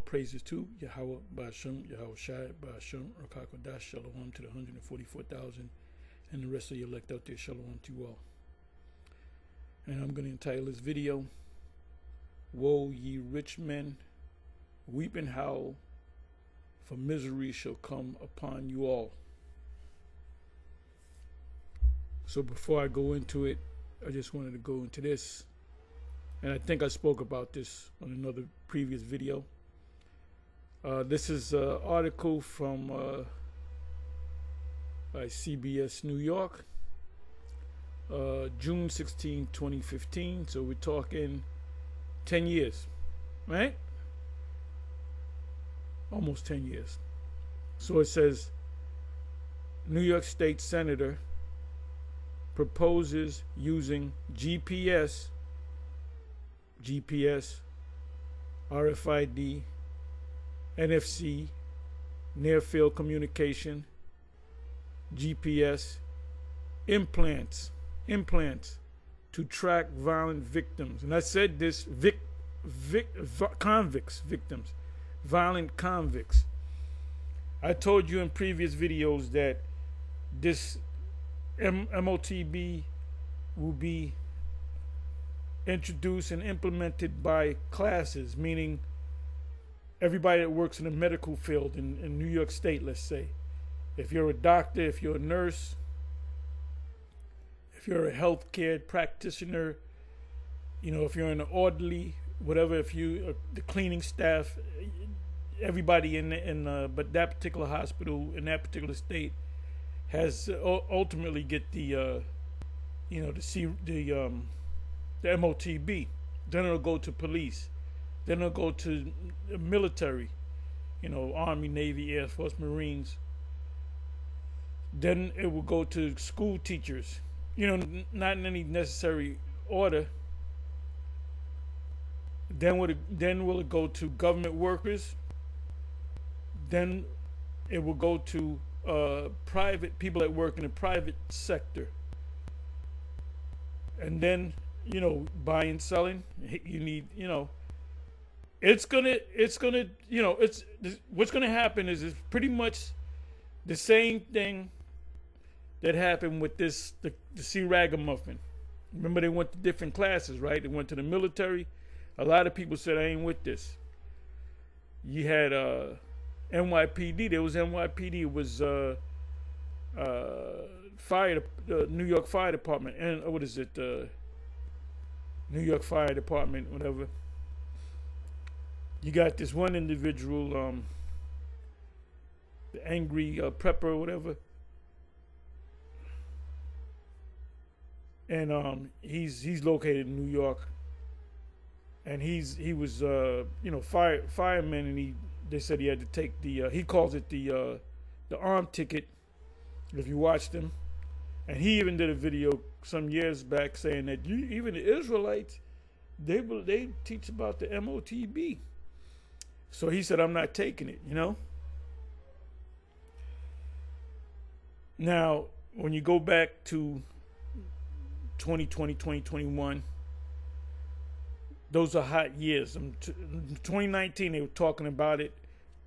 praises to Yahweh, Ba'ashem, Yahweh Shai, Ba'ashem, Rakakwadash, Shalom to the 144,000 and the rest of your elect out there, Shalom to you all. And I'm going to entitle this video, Woe ye rich men, weep and howl, for misery shall come upon you all. So before I go into it, I just wanted to go into this. And I think I spoke about this on another previous video. This is an article from by CBS New York, June 16, 2015. So we're talking 10 years, right? Almost 10 years. So it says, New York State Senator proposes using GPS, RFID, NFC, near field communication, GPS, implants to track violent victims. And I said this, violent convicts. I told you in previous videos that this MOTB will be introduced and implemented by classes, meaning everybody that works in the medical field in New York State, let's say. If you're a doctor, if you're a nurse, if you're a healthcare practitioner, you know, if you're an orderly, whatever, if you the cleaning staff, everybody but that particular hospital in that particular state has ultimately get the MOTB. Then it'll go to police. Then it'll go to military, you know, Army, Navy, Air Force, Marines. Then it will go to school teachers, you know, not in any necessary order. Then will it go to government workers? Then it will go to private people that work in the private sector. And then, you know, buying, selling, you need, you know, what's gonna happen is it's pretty much the same thing that happened with the C Ragamuffin. Remember, they went to different classes, right? They went to the military. A lot of people said, I ain't with this. You had NYPD. There was NYPD. It was New York Fire Department. And what is it? New York Fire Department, whatever. You got this one individual, the angry prepper or whatever. And he's located in New York. And he was fireman, and they said he had to take the he calls it the arm ticket, if you watched him. And he even did a video some years back saying that even the Israelites, they teach about the MOTB. So he said, I'm not taking it, you know. Now, when you go back to 2020, 2021, those are hot years. 2019, they were talking about it.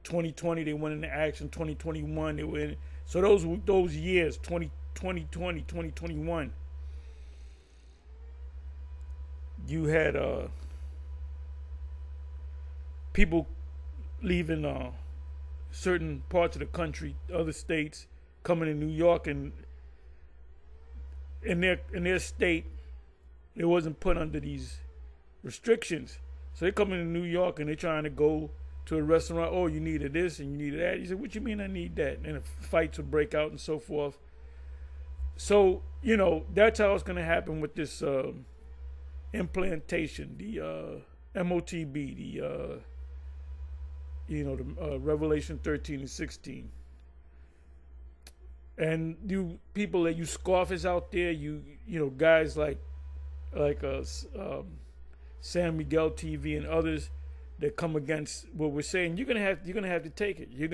2020, they went into action. 2021, they were in. So those years, 2020, 2021, you had people leaving certain parts of the country, other states, coming to New York, and in their state, it wasn't put under these restrictions. So they're coming to New York and they're trying to go to a restaurant. Oh, you needed this and you needed that. You said, what you mean I need that? And fights will break out and so forth. So, you know, that's how it's going to happen with this implantation, the MOTB, the Revelation 13 and 16. And you people that you scoffers out there, you know, guys like San Miguel TV and others that come against what we're saying, you're gonna have to take it. You're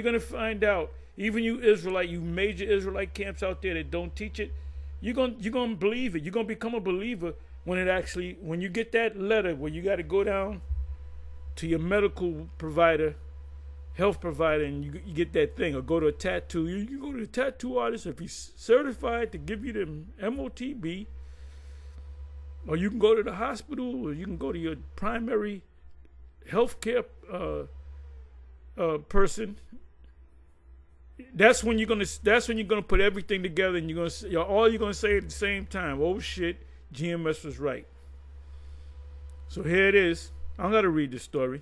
gonna find out. Even you major Israelite camps out there that don't teach it, you're gonna believe it. You're gonna become a believer when you get that letter where you got to go down to your medical provider, health provider, and you get that thing, or go to a tattoo. You go to the tattoo artist if he's certified to give you the MOTB, or you can go to the hospital, or you can go to your primary healthcare person. That's when you're gonna put everything together, and all you're gonna say at the same time, "Oh shit, GMS was right." So here it is. I'm gonna read the story.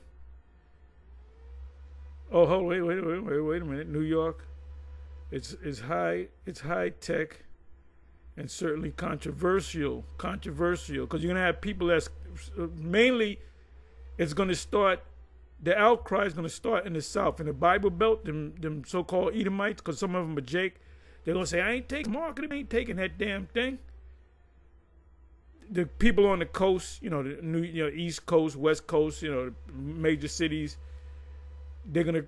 Oh, hold wait a minute. New York, it's high tech, and certainly controversial, because you're gonna have people that's mainly. It's gonna start. The outcry is gonna start in the South, in the Bible Belt. Them so-called Edomites, because some of them are Jake. They're gonna say, "I ain't taking marketing. I ain't taking that damn thing." The people on the coast, the East Coast, West Coast, the major cities, they're gonna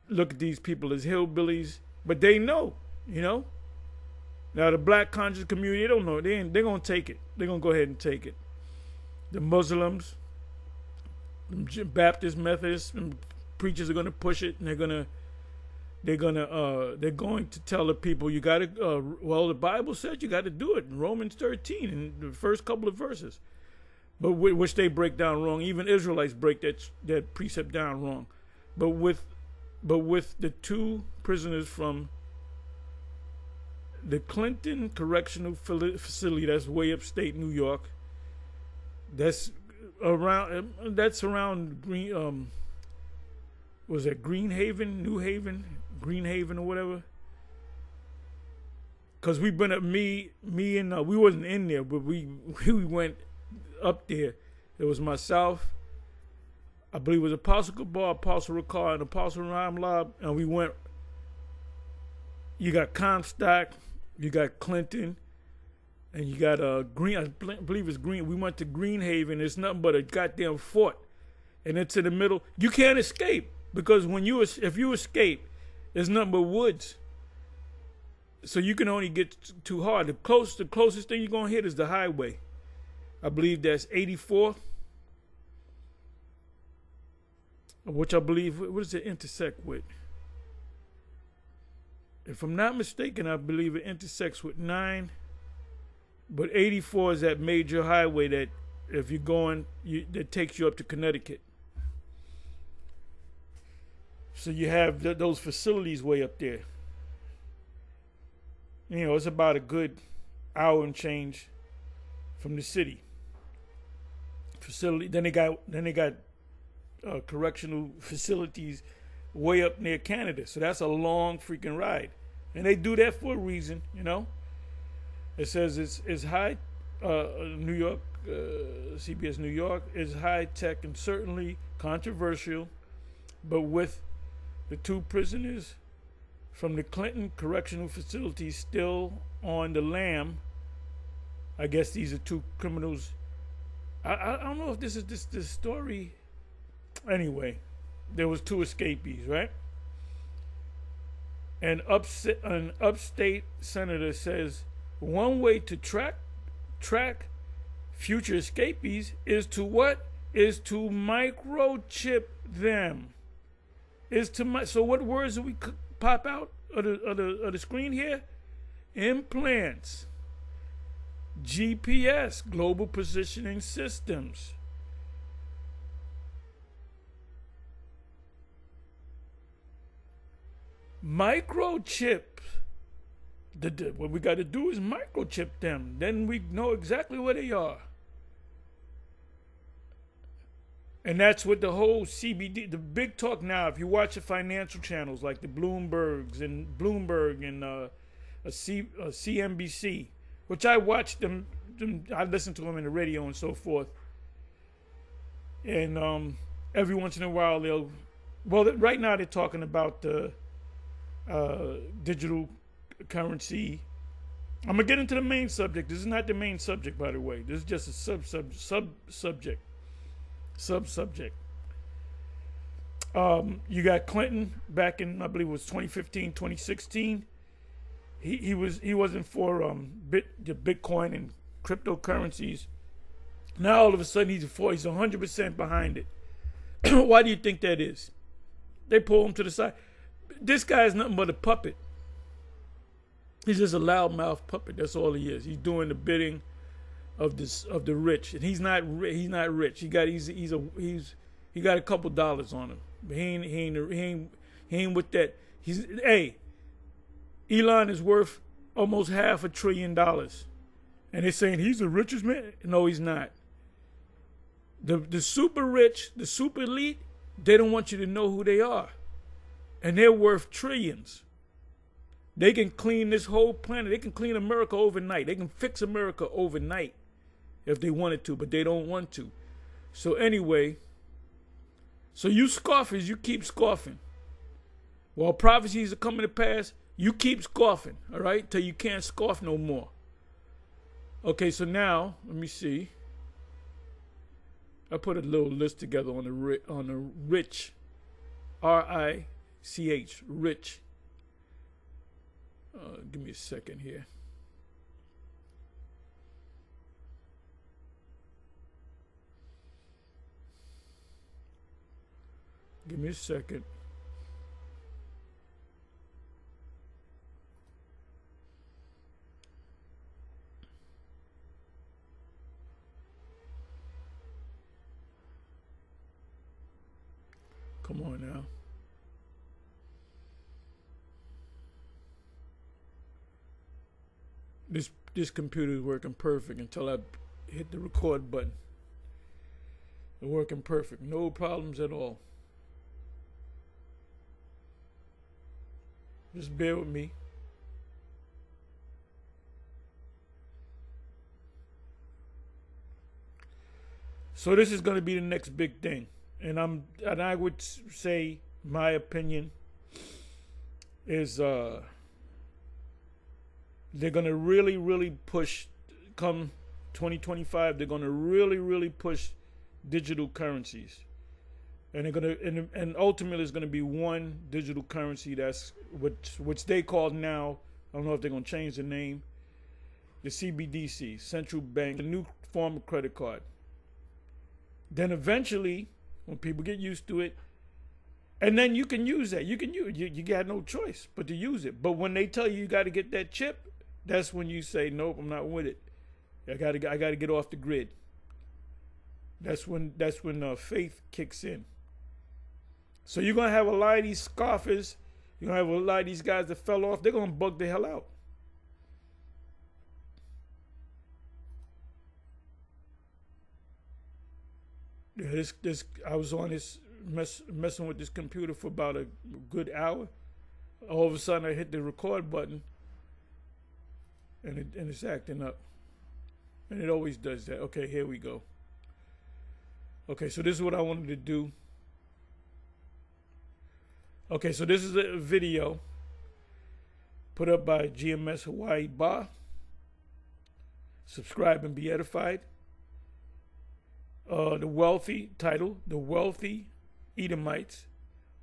look at these people as hillbillies, but they know, Now the black conscious community, they don't know. They're gonna take it. They're gonna go ahead and take it. The Muslims, the Baptist, Methodists, and preachers are gonna push it, and they're going to tell the people, you got to. The Bible says you got to do it in Romans 13 in the first couple of verses, but which they break down wrong. Even Israelites break that precept down wrong. But with the two prisoners from the Clinton Correctional Facility, that's way upstate New York. That's around Green. Was that Greenhaven, New Haven, Greenhaven, or whatever? Because we've been at me and we wasn't in there, but we went up there. It was myself, I believe it was Apostle Kabar, Apostle Ricard, and Apostle Ramlab, and we went. You got Comstock, you got Clinton, and you got Green. I believe it's Green. We went to Greenhaven. It's nothing but a goddamn fort, and it's in the middle. You can't escape, because if you escape, there's nothing but woods. So you can only get too hard. The closest thing you're gonna hit is the highway. I believe that's 84, which I believe, what does it intersect with? If I'm not mistaken, I believe it intersects with 9, but 84 is that major highway that if you're going, that takes you up to Connecticut. So you have those facilities way up there. It's about a good hour and change from the city. Facility. Then they got correctional facilities way up near Canada. So that's a long freaking ride, and they do that for a reason. It says it's high. New York, CBS New York is high tech and certainly controversial, but with the two prisoners from the Clinton Correctional Facility still on the lam. I guess these are two criminals. I don't know if this is this story. Anyway, there was two escapees, right? And an upstate senator says one way to track future escapees is to what? Is to microchip them. So what words do we pop out of the screen here? Implants, GPS, global positioning systems. Microchip. What we got to do is microchip them. Then we know exactly where they are. And that's what the whole CBD, the big talk now. If you watch the financial channels like the Bloomberg and CNBC, which I watch them, I listen to them in the radio and so forth. And every once in a while right now they're talking about the digital currency. I'm gonna get into the main subject. This is not the main subject, by the way. This is just a sub-subject. You got Clinton back in, I believe it was 2015, 2016. He wasn't for the Bitcoin and cryptocurrencies. Now all of a sudden he's 100% behind it. Why do you think that is? They pull him to the side. This guy is nothing but a puppet. He's just a loudmouth puppet. That's all he is. He's doing the bidding of the rich, and he's not rich. He got a couple dollars on him, but he ain't with that. Elon is worth almost $500 billion, and they're saying he's the richest man. No, he's not. The super rich, the super elite, they don't want you to know who they are, and they're worth trillions. They can clean this whole planet. They can clean America overnight. They can fix America overnight if they wanted to, but they don't want to. So anyway, so you scoffers, you keep scoffing. While prophecies are coming to pass, you keep scoffing, all right, till you can't scoff no more. Okay, so now let me see. I put a little list together on the rich, R-I-C-H, rich. Give me a second here. Give me a second. Come on now. This computer is working perfect until I hit the record button. It's working perfect. No problems at all. Just bear with me. So this is going to be the next big thing. And I would say my opinion is they're going to really push, come 2025, they're going to really push digital currencies. And they're going to, and ultimately it's going to be one digital currency that's which they call now, I don't know if they're going to change the name, the CBDC, central bank, a new form of credit card. Then eventually, when people get used to it, and then you can use that. You got no choice but to use it. But when they tell you got to get that chip, that's when you say, nope, I'm not with it. I got to get off the grid. That's when faith kicks in. So you're going to have a lot of these scoffers, you're going to have a lot of these guys that fell off, they're going to bug the hell out. Yeah, I was on this messing with this computer for about a good hour. All of a sudden I hit the record button and it's acting up. And it always does that. Okay, here we go. Okay, so this is what I wanted to do. Okay, so this is a video put up by GMS Hawaii Ba. Subscribe and be edified. The wealthy Edomites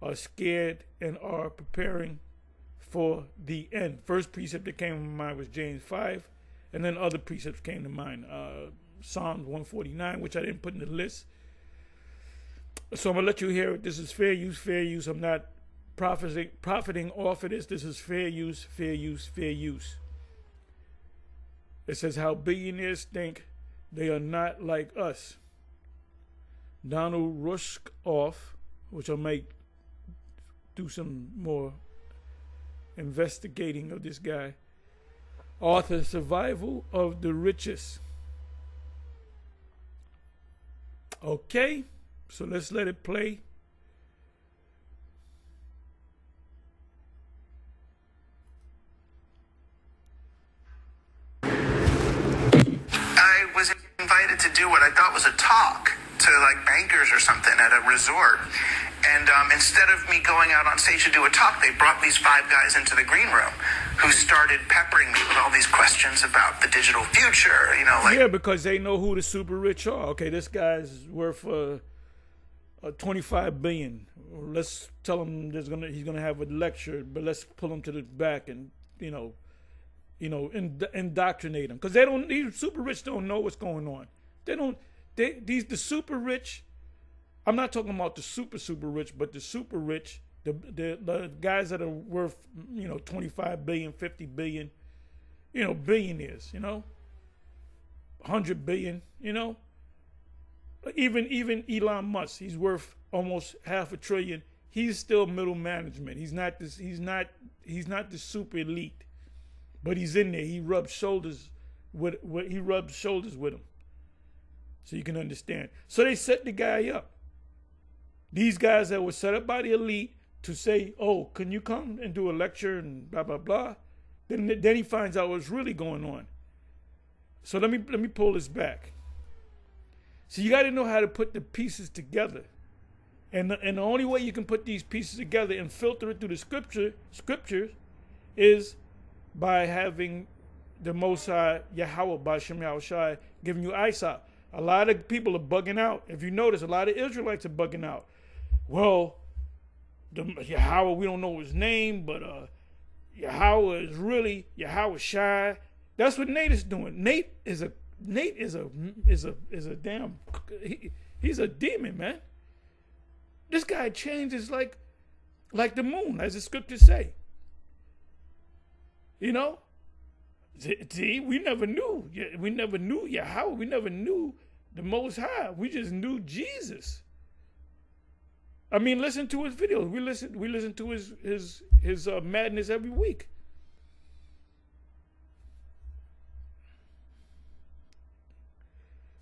are scared and are preparing for the end. First precept that came to mind was James 5, and then other precepts came to mind. Psalms 149, which I didn't put in the list. So I'm going to let you hear it. This is fair use. I'm not profiting off of this. This is fair use. It says how billionaires think they are not like us. Donald Rushkoff, which I might do some more investigating of this guy, author Survival of the Richest. Okay, so let's let it play. I was invited to do what I thought was a talk to like bankers or something at a resort. And instead of me going out on stage to do a talk, they brought these 5 guys into the green room who started peppering me with all these questions about the digital future, Yeah, because they know who the super rich are. Okay, this guy's worth $25 billion. Let's tell him he's gonna have a lecture, but let's pull him to the back and indoctrinate him, because these super rich don't know what's going on. The super rich I'm not talking about the super rich, but the super rich, the guys that are worth, 25 billion, 50 billion, billionaires, 100 billion, Even Elon Musk, he's worth almost $500 billion. He's still middle management. He's not the super elite, but he's in there. He rubs shoulders with him, so you can understand. So they set the guy up. These guys that were set up by the elite to say, "Oh, can you come and do a lecture and blah blah blah?" Then he finds out what's really going on. So let me pull this back. So you got to know how to put the pieces together. And the only way you can put these pieces together and filter it through the scriptures is by having the Most High, Yahweh, B'Shem Yahushai, giving you eyesight. A lot of people are bugging out. If you notice, a lot of Israelites are bugging out. Well, Yahweh, we don't know his name, but Yahweh is really Yahweh Shai. That's what Nate is doing. Nate is a damn. He's a demon, man. This guy changes like the moon, as the scriptures say. See, we never knew. We never knew Yahweh. We never knew the Most High. We just knew Jesus. I mean, listen to his videos. We listen to his madness every week.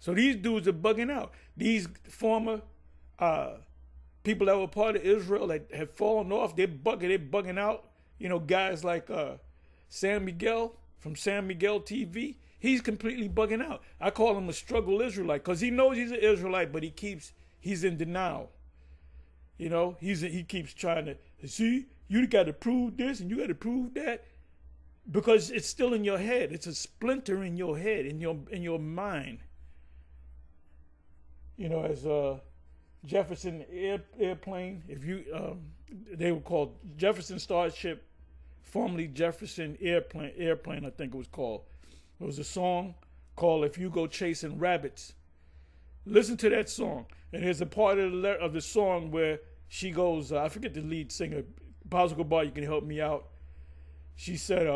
So these dudes are bugging out. These former people that were part of Israel that have fallen off, they're bugging out. Guys like San Miguel from San Miguel TV, he's completely bugging out. I call him a struggle Israelite because he knows he's an Israelite, but he's in denial. He keeps trying to see, you got to prove this and you got to prove that, because it's still in your head. It's a splinter in your head, in your mind. As Jefferson airplane, they were called Jefferson Starship, formerly Jefferson airplane, I think it was called. It was a song called "If You Go Chasing Rabbits." Listen to that song, and there's a part of the song where she goes, I forget the lead singer, Positive Bar, you can help me out. She said,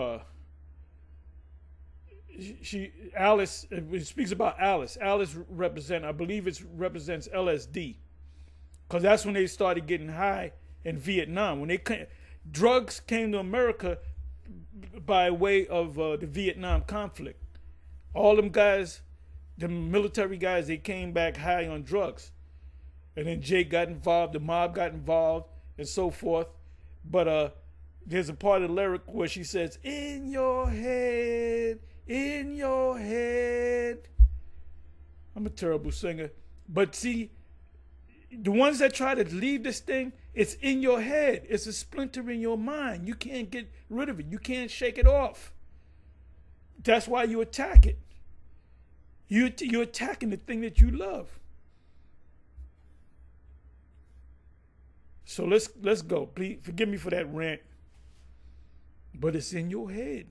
Alice, it speaks about Alice. Alice represents LSD, because that's when they started getting high in Vietnam. When drugs came to America by way of the Vietnam conflict. All them guys, the military guys, they came back high on drugs, and then Jake got involved, the mob got involved, and so forth. But there's a part of the lyric where she says, "In your head. In your head." I'm a terrible singer. But see, the ones that try to leave this thing, it's in your head. It's a splinter in your mind. You can't get rid of it. You can't shake it off. That's why you attack it. You're attacking the thing that you love. So let's go. Please forgive me for that rant. But it's in your head.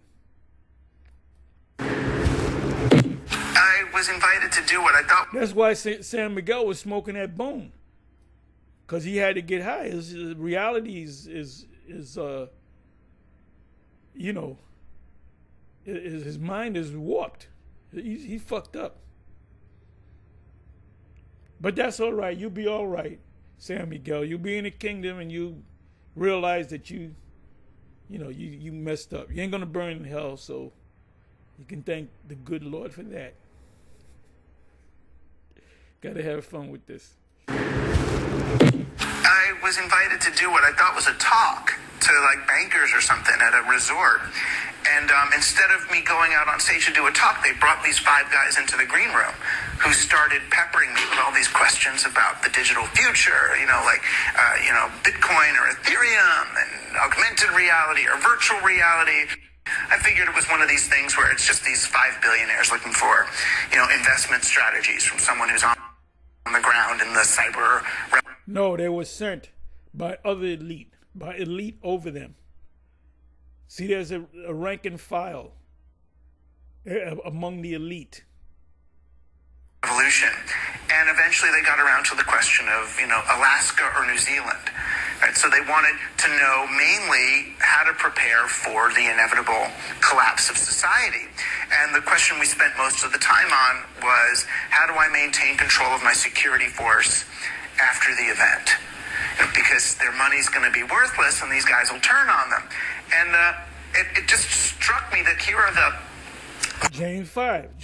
I was invited to do what I thought. That's why San Miguel was smoking that bone, because he had to get high. His reality is his mind is warped. He's fucked up. But that's all right. You'll be all right, San Miguel. You'll be in the kingdom, and you realize that you messed up. You ain't gonna burn in hell, so you can thank the good Lord for that. Gotta have fun with this. I was invited to do what I thought was a talk to bankers or something at a resort. And instead of me going out on stage to do a talk, they brought these 5 guys into the green room who started peppering me with all these questions about the digital future, Bitcoin or Ethereum and augmented reality or virtual reality. I figured it was one of these things where it's just these 5 billionaires looking for, investment strategies from someone who's on the ground in the cyber. No, they were sent by elite over them. See, there's a rank and file among the elite. Revolution. And eventually they got around to the question of, Alaska or New Zealand. Right? So they wanted to know mainly how to prepare for the inevitable collapse of society. And the question we spent most of the time on was, how do I maintain control of my security force after the event? Because their money's going to be worthless and these guys will turn on them. And it just struck me that here are the James 5.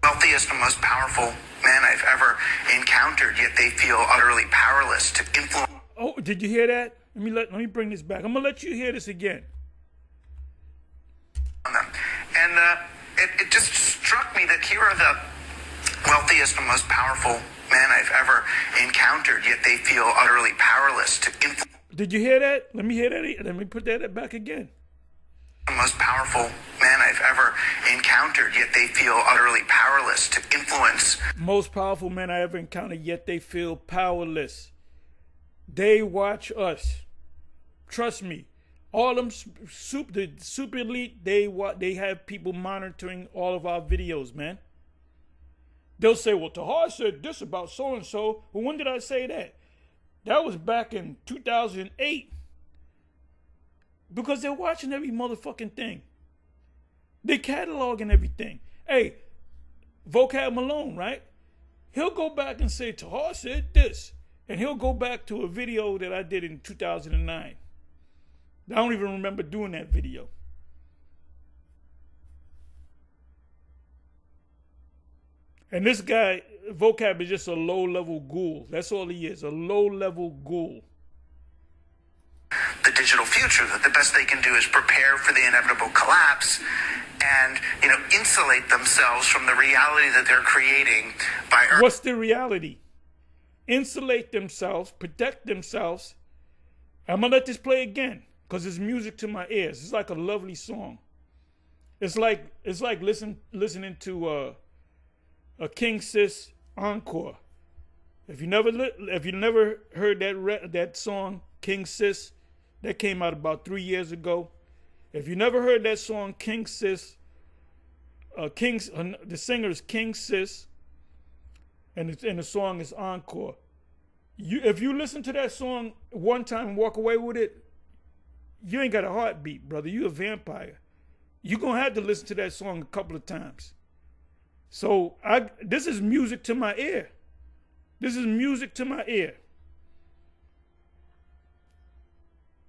Wealthiest and most powerful men I've ever encountered, yet they feel utterly powerless to influence. Oh, did you hear that? Let me bring this back. I'm gonna let you hear this again. On them. And it just struck me that here are the wealthiest and most powerful men I've ever encountered, yet they feel utterly powerless to influence. Did you hear that? Let me hear that. Let me put that back again. The most powerful men I've ever encountered, yet they feel utterly powerless to influence. Most powerful men I ever encountered, yet they feel powerless. They watch us. Trust me. All them the super elite, they have people monitoring all of our videos, man. They'll say, well, Tahar said this about so-and-so. Well, when did I say that? That was back in 2008. Because they're watching every motherfucking thing. They cataloging everything. Hey, Vocab Malone, right? He'll go back and say, Tahar said this. And he'll go back to a video that I did in 2009. I don't even remember doing that video. And this guy, Vocab, is just a low-level ghoul. That's all he is, a low-level ghoul. The digital future, that the best they can do is prepare for the inevitable collapse and, insulate themselves from the reality that they're creating by... What's the reality? Insulate themselves, protect themselves. I'm going to let this play again because it's music to my ears. It's like a lovely song. It's like listening to a King Sis encore. If you never heard that song, King Sis, that came out about 3 years ago. If you never heard that song, King Sis, the singer is King Sis, and the song is Encore. If you listen to that song one time and walk away with it, you ain't got a heartbeat, brother. You a vampire. You're gonna have to listen to that song a couple of times. So this is music to my ear. This is music to my ear.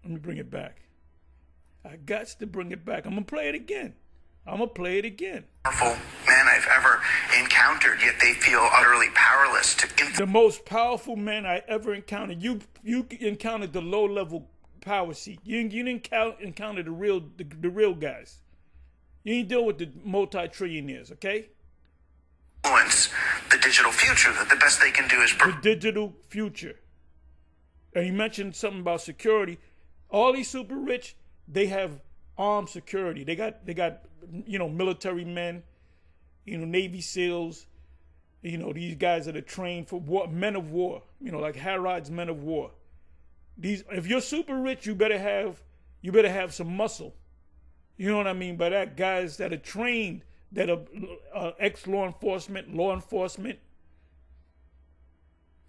Let me bring it back. I got to bring it back. I'm going to play it again. Powerful men I've ever encountered, yet they feel utterly powerless to... The most powerful men I ever encountered. You encountered the low-level power seat. You didn't encounter the real guys. You ain't deal with the multi-trillionaires, okay? Influence the digital future, that the best they can do is... The digital future. And you mentioned something about security. All these super rich, they have armed security. They got military men, Navy SEALs, these guys that are trained for war, men of war, like Harrod's men of war. If you're super rich, you better have some muscle. You know what I mean by that? Guys that are trained, that are ex-law enforcement.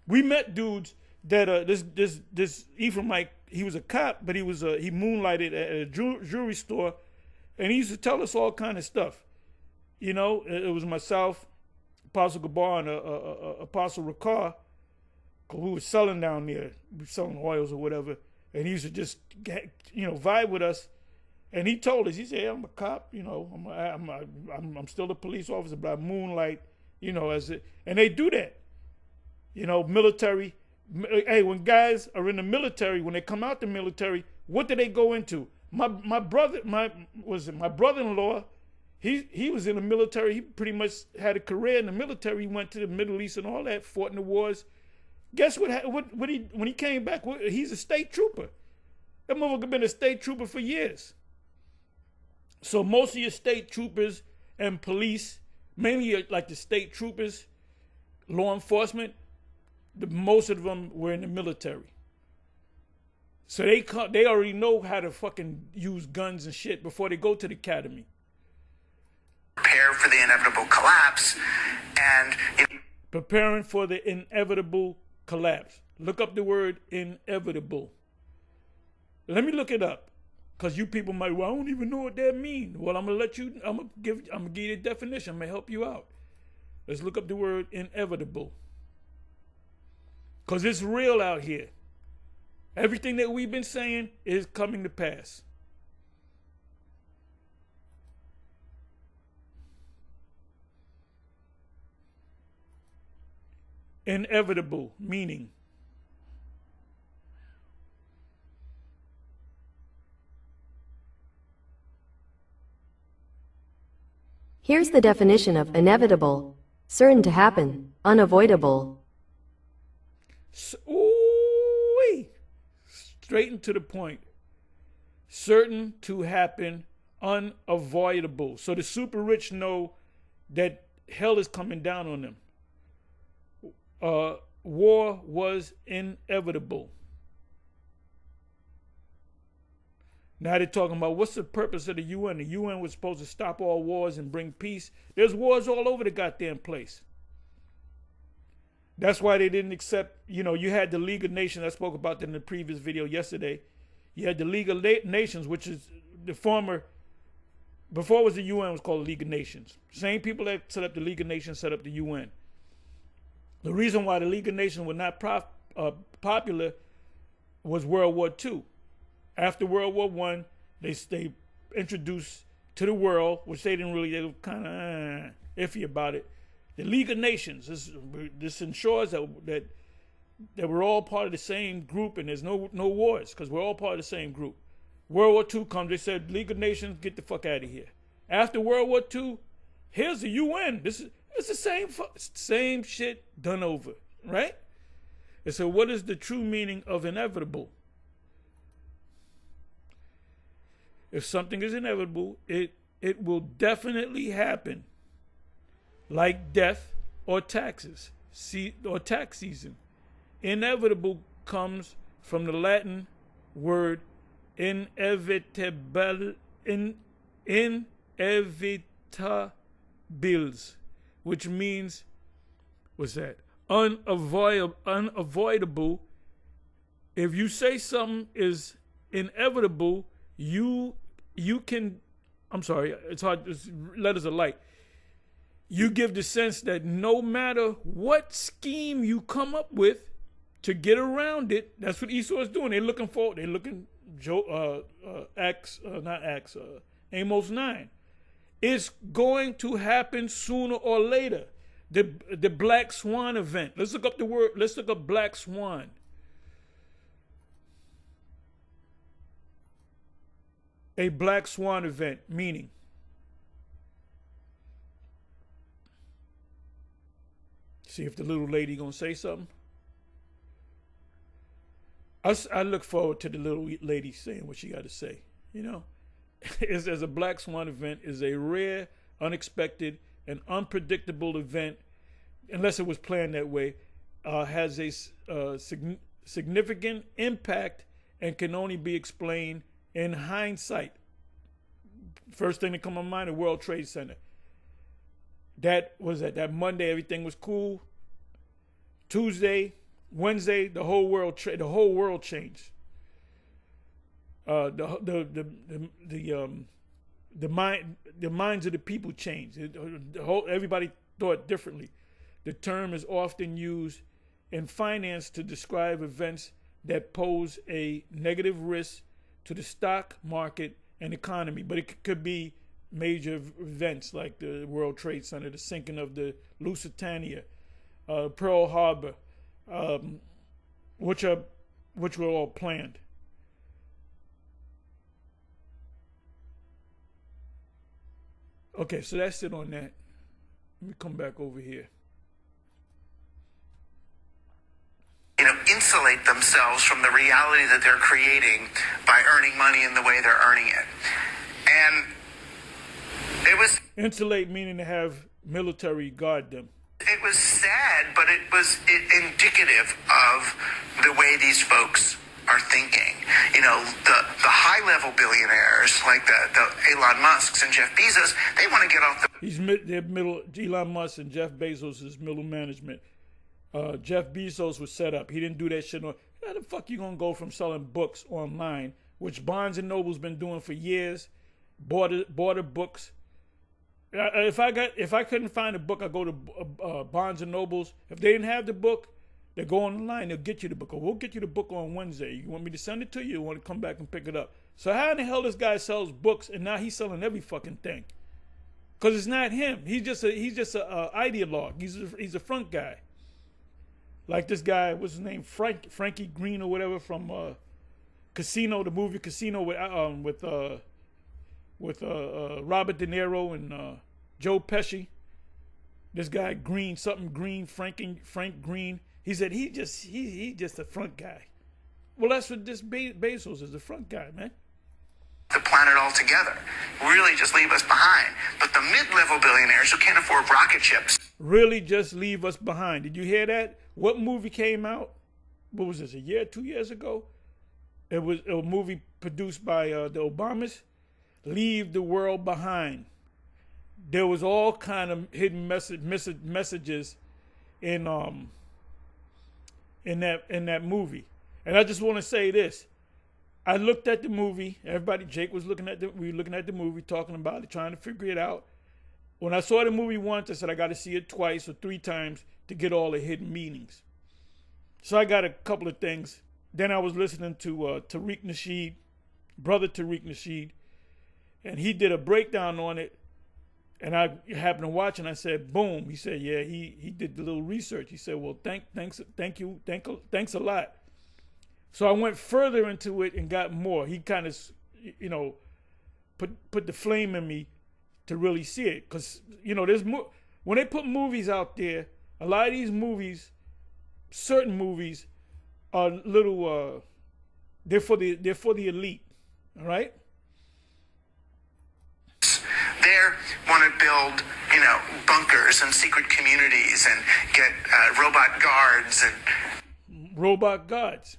We met dudes that this Ephraim Mike, he was a cop, but he moonlighted at a jewelry store, and he used to tell us all kind of stuff. It was myself, Apostle Gabar, and Apostle Rakar, because we were selling down there, we were selling oils or whatever, and he used to just vibe with us. And he told us, he said, I'm a cop, I'm still a police officer, but I moonlight, and they do that. Military. Hey, when guys are in the military, when they come out the military, what do they go into? My brother-in-law, he was in the military. He pretty much had a career in the military. He went to the Middle East and all that, fought in the wars. Guess when he came back, he's a state trooper. That motherfucker been a state trooper for years. So most of your state troopers and police, mainly like the state troopers, law enforcement, most of them were in the military. So they already know how to fucking use guns and shit before they go to the academy. Prepare for the inevitable collapse And preparing for the inevitable collapse. Look up the word inevitable. Let me look it up, because you people might, well, I don't even know what that means. Well, I'm gonna give you a definition. I'm gonna help you out. Let's look up the word inevitable, because it's real out here. Everything that we've been saying is coming to pass. Inevitable meaning. Here's the definition of inevitable: certain to happen, unavoidable. Ooh-wee. Straight and to the point. Certain to happen, unavoidable. So the super rich know that hell is coming down on them. War was inevitable. Now they're talking about what's the purpose of the UN. The UN was supposed to stop all wars and bring peace. There's wars all over the goddamn place. That's why they didn't accept, you had the League of Nations. I spoke about that in the previous video yesterday. You had the League of Nations, which is the former, before it was the UN, it was called the League of Nations. Same people that set up the League of Nations set up the UN. The reason why the League of Nations was not popular was World War II. After World War I, they introduced to the world, which they were kind of iffy about it, the League of Nations. This ensures that we're all part of the same group and there's no wars, because we're all part of the same group. World War II comes, they said, League of Nations, get the fuck out of here. After World War II, here's the UN. It's the same shit done over, right? And so what is the true meaning of inevitable? If something is inevitable, it will definitely happen, like death or taxes, or tax season. Inevitable comes from the Latin word inevitabilis, which means, what's that? Unavoidable. If you say something is inevitable, you can, I'm sorry, it's hard, it's letters of light. You give the sense that no matter what scheme you come up with to get around it, that's what Esau is doing. Amos 9. It's going to happen sooner or later. The Black Swan event. Let's look up the word, let's look up Black Swan. A Black Swan event, meaning. See if the little lady gonna say something. I look forward to the little lady saying what she got to say. As a Black Swan event is a rare, unexpected, and unpredictable event, unless it was planned that way, has a significant impact and can only be explained in hindsight. First thing that come to mind, the World Trade Center. That Monday, everything was cool. Tuesday, Wednesday, the whole world changed. The minds of the people changed. Everybody thought differently. The term is often used in finance to describe events that pose a negative risk to the stock market and economy, but it could be major events like the World Trade Center, the sinking of the Lusitania, Pearl Harbor, which were all planned. Okay, so that's it on that. Let me come back over here. Insulate themselves from the reality that they're creating by earning money in the way they're earning it. And it was... Insulate meaning to have military guard them. It was sad, but it was indicative of the way these folks are thinking. You know, the high-level billionaires, like the Elon Musks and Jeff Bezos, they want to get off the... They're middle. Elon Musk and Jeff Bezos is middle management. Jeff Bezos was set up. He didn't do that shit. How the fuck you gonna go from selling books online, which Barnes and Noble's been doing for years, border books. If I couldn't find a book, I go to Barnes and Noble's. If they didn't have the book, they go online. They'll get you the book. Or we'll get you the book on Wednesday. You want me to send it to you? Or you want to come back and pick it up? So how in the hell this guy sells books and now he's selling every fucking thing? Because it's not him. He's just a ideologue. He's a front guy. Like this guy, what's his name? Frankie Green or whatever from Casino, the movie Casino with Robert De Niro and Joe Pesci. This guy Green, Frank Green. He said he just a front guy. Well, that's what this Bezos is, a front guy, man. The planet altogether. Really just leave us behind. But the mid-level billionaires who can't afford rocket ships really just leave us behind. Did you hear that? What movie came out? What was this, a year, 2 years ago? It was a movie produced by the Obamas. Leave the world behind. There was all kind of hidden messages in that movie. And I just want to say this. I looked at the movie. Jake was looking at we were looking at the movie, talking about it, trying to figure it out. When I saw the movie once, I said I got to see it twice or three times to get all the hidden meanings. So I got a couple of things. Then I was listening to Tariq Nasheed, brother Tariq Nasheed, and he did a breakdown on it. And I happened to watch, and I said, "Boom!" He said, "Yeah, he did the little research." He said, "Well, thanks a lot." So I went further into it and got more. He kind of, put the flame in me to really see it, because there's when they put movies out there, a lot of these movies, certain movies, are little. They're for the elite, all right. They want to build, bunkers and secret communities and get robot guards and robot guards.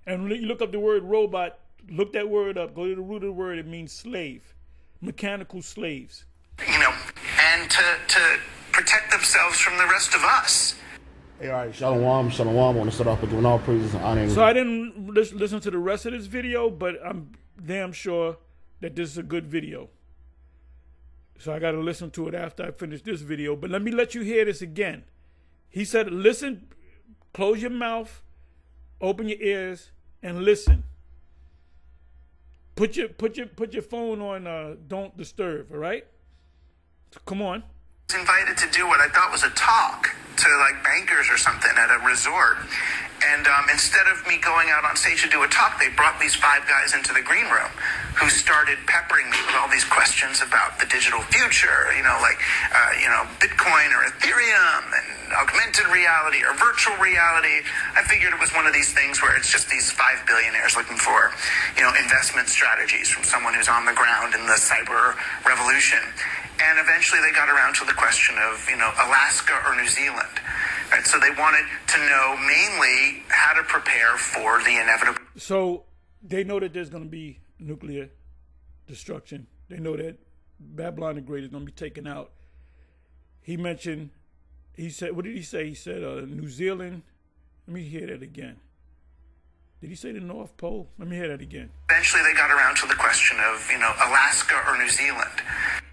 And you look up the word robot, look that word up, go to the root of the word, it means slave, mechanical slaves. And to protect themselves from the rest of us. Hey, all right, Shalom. I want to start off with giving all praises and honor. So I didn't listen to the rest of this video, but I'm damn sure that this is a good video. So I got to listen to it after I finish this video. But let me let you hear this again. He said, listen, close your mouth, open your ears, and listen. Put your phone on don't disturb, all right? So come on. I was invited to do what I thought was a talk to like bankers or something at a resort. And instead of me going out on stage to do a talk, they brought these five guys into the green room who started peppering me with all these questions about the digital future, Bitcoin or Ethereum and augmented reality or virtual reality. I figured it was one of these things where it's just these five billionaires looking for, investment strategies from someone who's on the ground in the cyber revolution. And eventually they got around to the question of, Alaska or New Zealand. Right? So they wanted to know mainly how to prepare for the inevitable. So they know that there's going to be nuclear destruction. They know that Babylon the Great is going to be taken out. He said, what did he say? He said New Zealand. Let me hear that again. Did he say the North Pole? Let me hear that again. Eventually they got around to the question of, Alaska or New Zealand.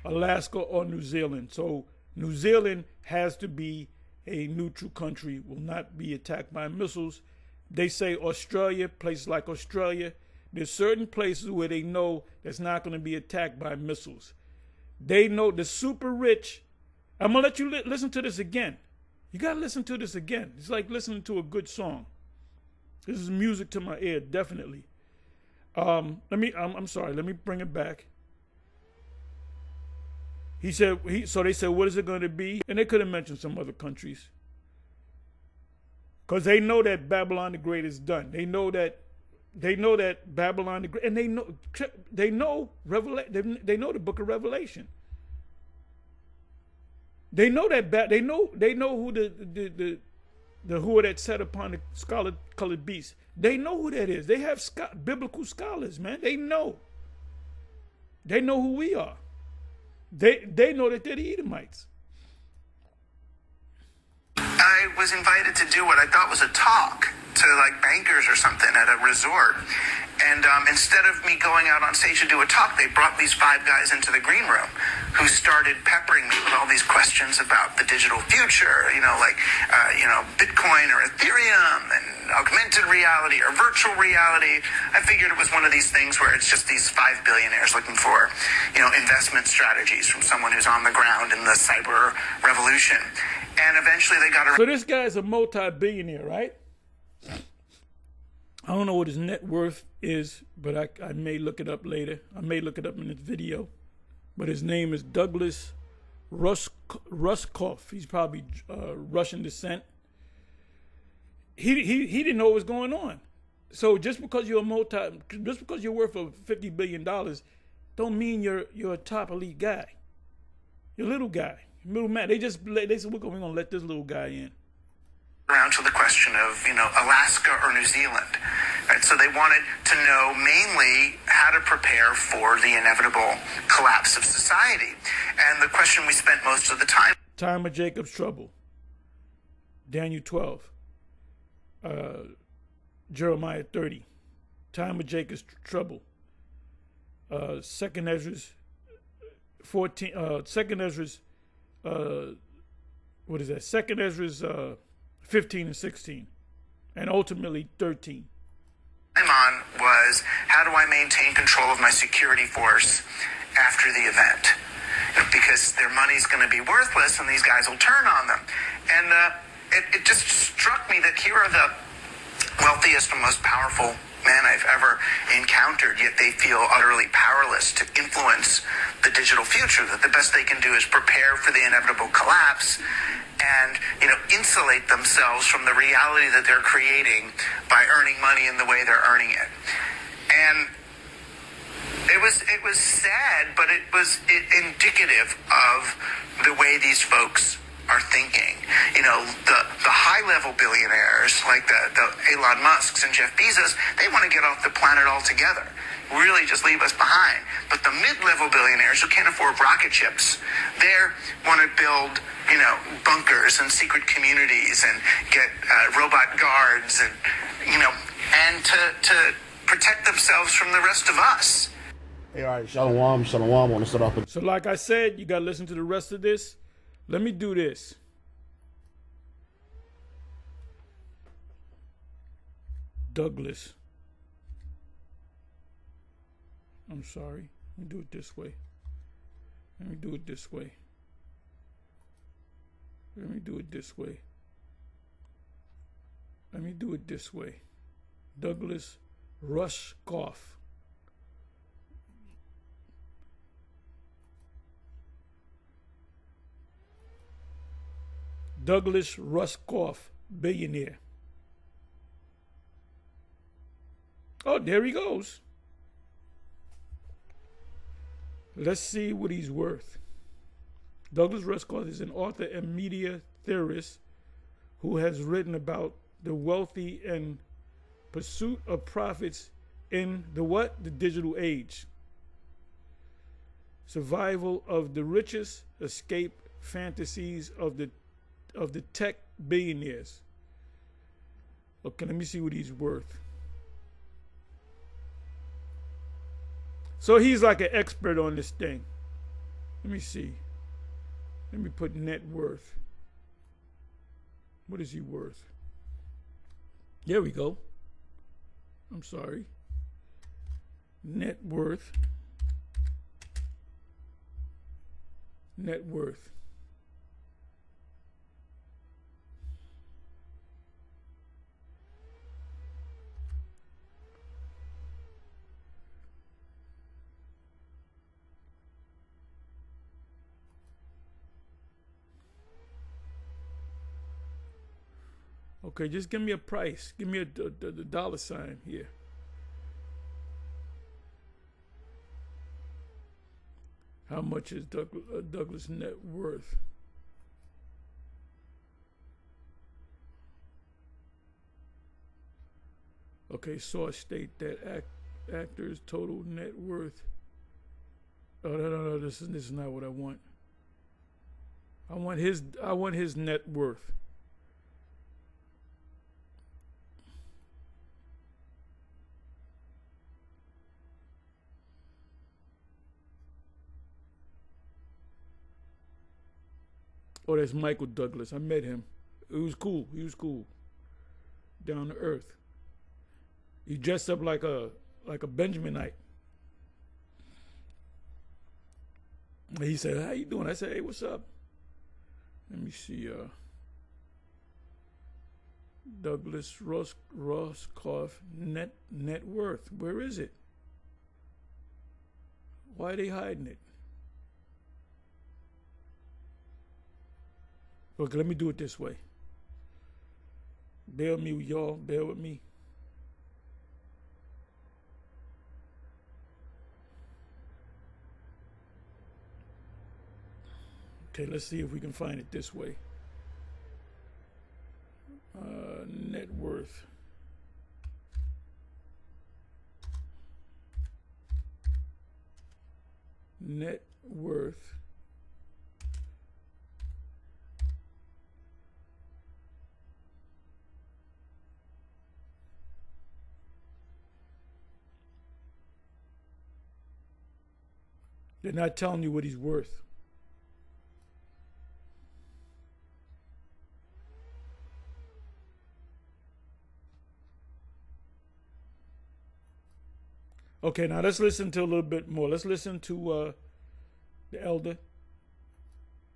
Alaska or New Zealand. So New Zealand has to be a neutral country, will not be attacked by missiles. They say Australia, places like Australia, there's certain places where they know that's not going to be attacked by missiles. They know the super rich. I'm going to let you listen to this again. You got to listen to this again. It's like listening to a good song. This is music to my ear, definitely. I'm sorry, let me bring it back. He said, so they said, what is it going to be? And they could have mentioned some other countries. Because they know that Babylon the Great is done. They know that Babylon the Great, and they know the book of Revelation. They know that they know who the who that sat upon the scarlet-colored beast. They know who that is. They have biblical scholars, man. They know. They know who we are. They know that they're the Edomites. I was invited to do what I thought was a talk to like bankers or something at a resort. And instead of me going out on stage to do a talk, they brought these 5 guys into the green room who started peppering me with all these questions about the digital future, Bitcoin or Ethereum and augmented reality or virtual reality. I figured it was one of these things where it's just these 5 billionaires looking for, investment strategies from someone who's on the ground in the cyber revolution. And eventually they got So this guy's a multi-billionaire, right? I don't know what his net worth is, but I may look it up later. I may look it up in this video. But his name is Douglas Rushkoff. He's probably Russian descent. He didn't know what was going on. So just because you're worth of $50 billion, don't mean you're a top elite guy. You're a little guy, little man. They said we're gonna let this little guy in. Around to the question of, Alaska or New Zealand. Right? So they wanted to know mainly how to prepare for the inevitable collapse of society. And the question we spent most of the time of Jacob's trouble. Daniel 12. Jeremiah 30. Time of Jacob's trouble. 2nd Ezra's 14. 2nd Ezra's what is that? 2nd Ezra's 15 and 16, and ultimately 13. I'm on was, how do I maintain control of my security force after the event? Because their money's going to be worthless and these guys will turn on them. And it just struck me that here are the wealthiest and most powerful men I've ever encountered, yet they feel utterly powerless to influence the digital future, that the best they can do is prepare for the inevitable collapse and, insulate themselves from the reality that they're creating by earning money in the way they're earning it. And it was sad, but it was indicative of the way these folks are thinking. The high-level billionaires, like the Elon Musks and Jeff Bezos, they want to get off the planet altogether. Really just leave us behind. But the mid-level billionaires who can't afford rocket ships, they want to build, bunkers and secret communities and get robot guards and, and to protect themselves from the rest of us. Hey, all right, Shalom on the setup. So like I said, you got to listen to the rest of this. Let me do this. Douglas. I'm sorry. Let me do it this way. Let me do it this way. Let me do it this way. Let me do it this way. Douglas Rushkoff. Douglas Rushkoff, billionaire. Oh, there he goes. Let's see what he's worth. Douglas Rushkoff is an author and media theorist who has written about the wealthy and pursuit of profits in the what? The digital age. Survival of the richest, escape fantasies of the tech billionaires. Okay, let me see what he's worth. So he's like an expert on this thing. Let me see. Let me put net worth. What is he worth? There we go. I'm sorry. Net worth. Net worth. Okay, just give me a price. Give me the dollar sign here. How much is Douglas net worth? Okay, source state that actors' total net worth. Oh no, this is not what I want. I want his net worth. Oh, that's Michael Douglas. I met him. It was cool. He was cool. Down to earth. He dressed up like a Benjaminite. He said, "How you doing?" I said, "Hey, what's up?" Let me see. Douglas Roscoff net worth. Where is it? Why are they hiding it? Okay, let me do it this way. Bear with me, y'all. Bear with me. Okay, let's see if we can find it this way. Net worth. Net worth. They're not telling you what he's worth. Okay, now let's listen to a little bit more. Let's listen to the elder.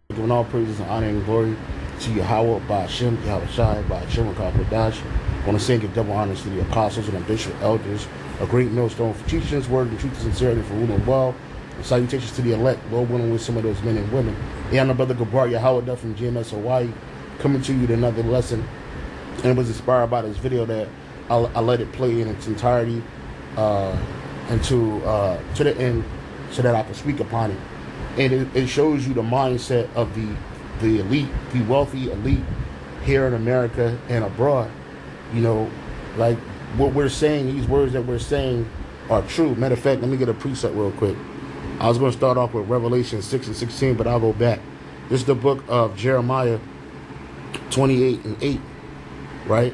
Giving all praises and honor and glory to Yahweh, by Hashem, Yahweh Shai, by Hashem, Dash. I want to say and give double honors to the apostles and the bishop elders, a great millstone for teaching his word and truth and sincerity for ruling well. And salutations to the elect, well willing with some of those men and women. And my brother Gabar Yahweh from GMS Hawaii, coming to you with another lesson. And it was inspired by this video that I let it play in its entirety and to the end so that I can speak upon it. And it shows you the mindset of the elite, the wealthy elite here in America and abroad. You know, like what we're saying, these words that we're saying are true. Matter of fact, let me get a precept real quick. I was going to start off with Revelation 6 and 16, but I'll go back. This is the book of Jeremiah 28 and 8, right?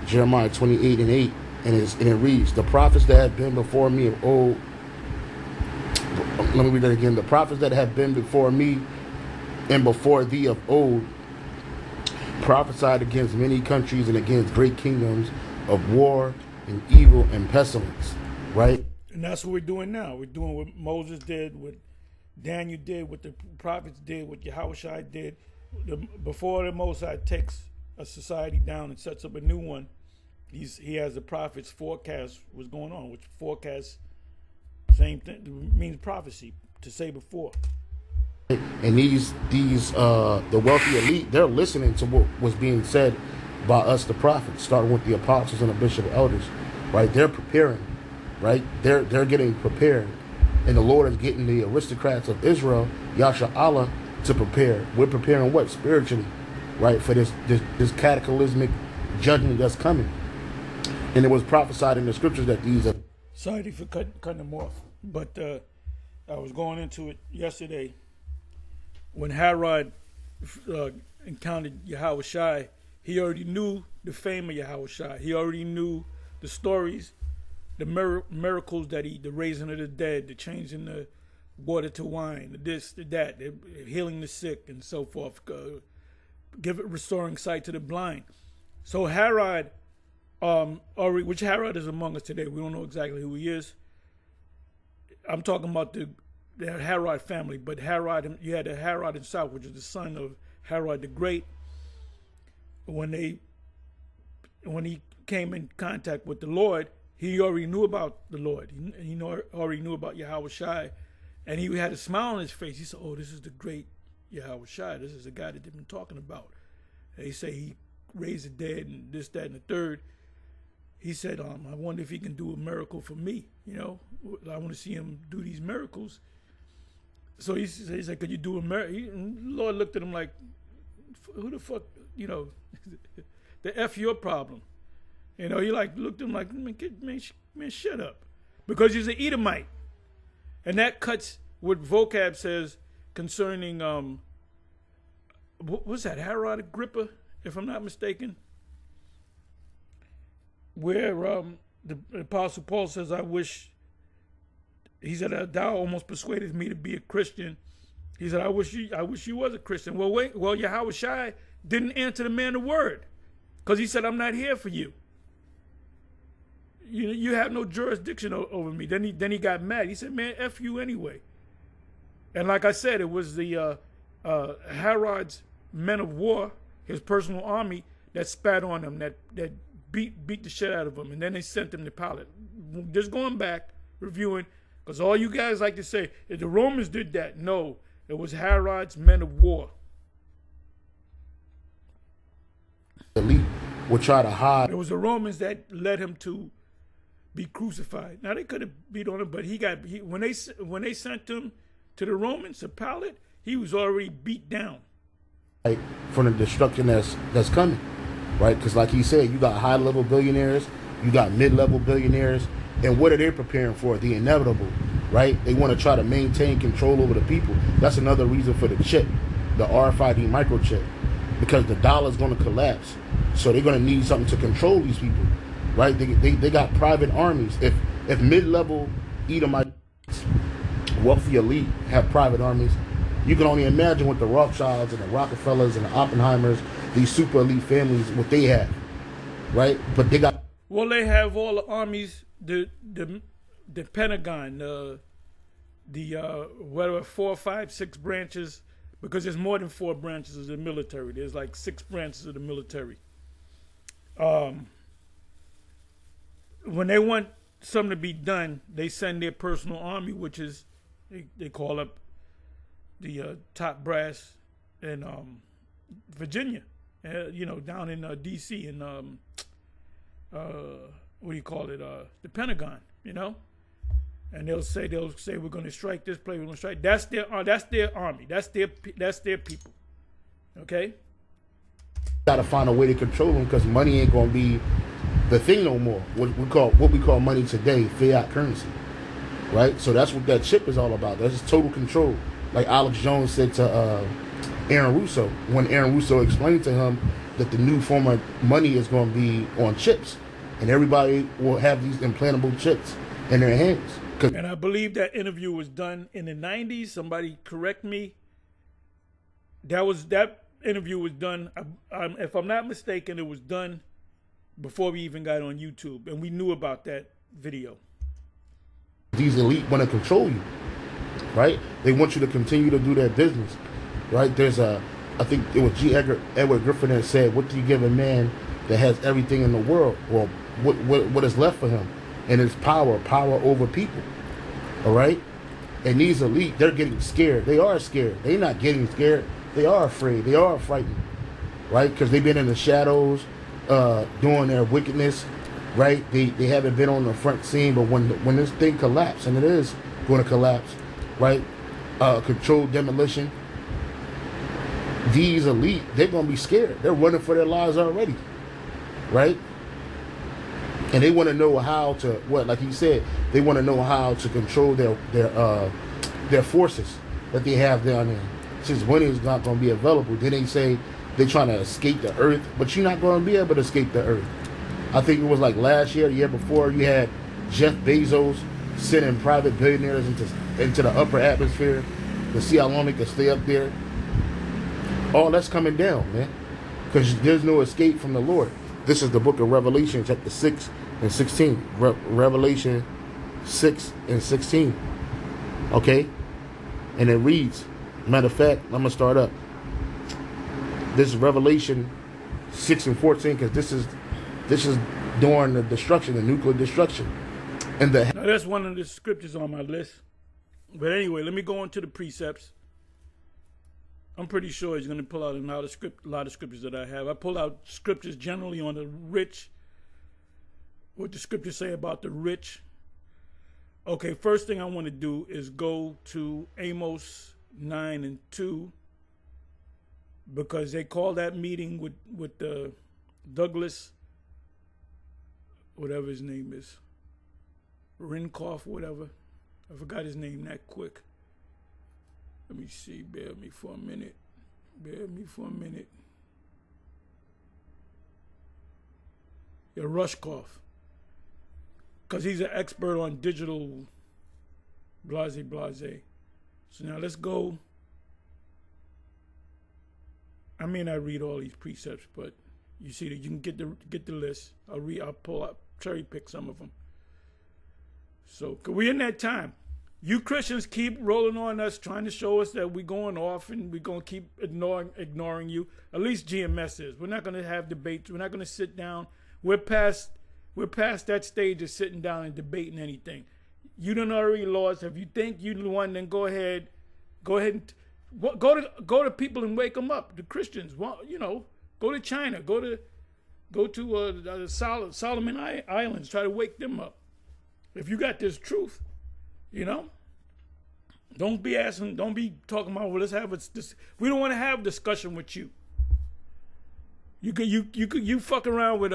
Jeremiah 28 and 8, and it reads, the prophets that have been before me of old, let me read that again. The prophets that have been before me and before thee of old prophesied against many countries and against great kingdoms of war and evil and pestilence, right? And that's what we're doing now. We're doing what Moses did, what Daniel did, what the prophets did, what Yahushua did. Before the Mosai takes a society down and sets up a new one, he has the prophets forecast what's going on, which forecasts same thing means prophecy, to say before. And the wealthy elite, they're listening to what was being said by us, the prophets, starting with the apostles and the bishop elders, right? They're preparing, right? They're getting prepared, and the Lord is getting the aristocrats of Israel, Yasha Allah, to prepare. We're preparing what? Spiritually, right? For this cataclysmic judgment that's coming. And it was prophesied in the scriptures that these are. Sorry for cutting them off, but I was going into it yesterday. When Herod encountered Yahushua, he already knew the fame of Yahushua. He already knew the stories, the miracles that the raising of the dead, the changing the water to wine, the this, the that, the healing the sick, and so forth, restoring sight to the blind. So Herod, which Herod is among us today, we don't know exactly who he is. I'm talking about the Herod family, but Herod, you had the Herod himself, which is the son of Herod the Great. When he came in contact with the Lord, he already knew about the Lord. He already knew about Yahushua, and he had a smile on his face. He said, "Oh, this is the great Yahushua. This is the guy that they've been talking about." And they say he raised the dead and this, that, and the third. He said, "I wonder if he can do a miracle for me. You know, I want to see him do these miracles." So he said, "Could you do a miracle?" The Lord looked at him like, "Who the fuck, you know, the F your problem." You know, he like looked at him like, man, shut up. Because he's an Edomite. And that cuts what vocab says concerning, what was that, Herod Agrippa, if I'm not mistaken? Where the Apostle Paul says, he said, thou almost persuaded me to be a Christian. He said, I wish you was a Christian. Well, Yahweh Shai didn't answer the man a word. Because he said, I'm not here for you. You have no jurisdiction over me. Then he got mad. He said, man, F you anyway. And like I said, it was the Herod's men of war, his personal army, that spat on him, that beat the shit out of him. And then they sent him to Pilate. Just going back, reviewing, because all you guys like to say, if the Romans did that, no. It was Herod's men of war. The elite would try to hide. It was the Romans that led him to be crucified. Now they could have beat on him, but when they sent him to the Romans, to Pilate, he was already beat down. Right, from the destruction that's coming, right? Because like he said, you got high-level billionaires, you got mid-level billionaires, and what are they preparing for? The inevitable, right? They want to try to maintain control over the people. That's another reason for the chip, the RFID microchip, because the dollar's going to collapse. So they're going to need something to control these people, right? They got private armies. If mid-level Edomite, wealthy elite have private armies, you can only imagine what the Rothschilds and the Rockefellers and the Oppenheimers, these super elite families, what they have, right? But they got... Well, they have all the armies, the Pentagon, whatever, 4, 5, 6 branches, because there's more than 4 branches of the military. There's like 6 branches of the military. When they want something to be done, they send their personal army, which is, they call up the top brass in Virginia, down in D.C. and what do you call it? The Pentagon, and they'll say we're going to strike this place. We're going to strike. That's their army. That's their people. Okay. Got to find a way to control them because money ain't going to be the thing no more. What we call money today, fiat currency, right? So that's what that chip is all about. That's total control. Like Alex Jones said to Aaron Russo when Aaron Russo explained to him that the new form of money is going to be on chips, and everybody will have these implantable chips in their hands. And I believe that interview was done in the 90s. Somebody correct me. That interview was done, if I'm not mistaken, it was done before we even got on YouTube, and we knew about that video. These elite want to control you, right? They want you to continue to do their business, right? I think it was Edward Griffin that said, what do you give a man that has everything in the world? Well, what is left for him? And it's power over people, all right? And these elite, they're getting scared. They are scared. They're not getting scared. They are afraid. They are frightened, right? Because they've been in the shadows doing their wickedness, right? They haven't been on the front scene, but when this thing collapses, and it is going to collapse, right? Controlled demolition. These elite, they're going to be scared. They're running for their lives already, right? And they want to know how to, like he said, they want to know how to control their forces that they have down there. Since money is not going to be available, then they say they're trying to escape the earth, but you're not going to be able to escape the earth. I think it was like last year, the year before, you had Jeff Bezos sending private billionaires into the upper atmosphere to see how long they can stay up there. All that's coming down, man, because there's no escape from the Lord. This is the book of Revelation, chapter 6 and 16. Revelation 6 and 16. Okay? And it reads, matter of fact, I'm going to start up. This is Revelation 6 and 14, because this is during the destruction, the nuclear destruction. And now that's one of the scriptures on my list. But anyway, let me go on to the precepts. I'm pretty sure he's going to pull out a lot of scriptures that I have. I pull out scriptures generally on the rich, what the scriptures say about the rich. Okay, first thing I want to do is go to Amos 9 and 2, because they call that meeting with Douglas whatever his name is, Rinkoff, whatever. I forgot his name that quick. Let me see. Bear with me for a minute. Yeah, Rushkoff. Because he's an expert on digital blase. So now let's go. I may not read all these precepts, but you see that you can get the list. I'll pull up, cherry pick some of them. So we're in that time. You Christians keep rolling on us, trying to show us that we're going off and we're going to keep ignoring you. At least GMS is. We're not going to have debates. We're not going to sit down. We're past that stage of sitting down and debating anything. You done already lost. If you think you're the one, then go ahead and go to people and wake them up. The Christians, well, go to China, go to the Solomon Islands, try to wake them up. If you got this truth, don't be talking about, well, let's have this. We don't want to have discussion with you. You fuck around with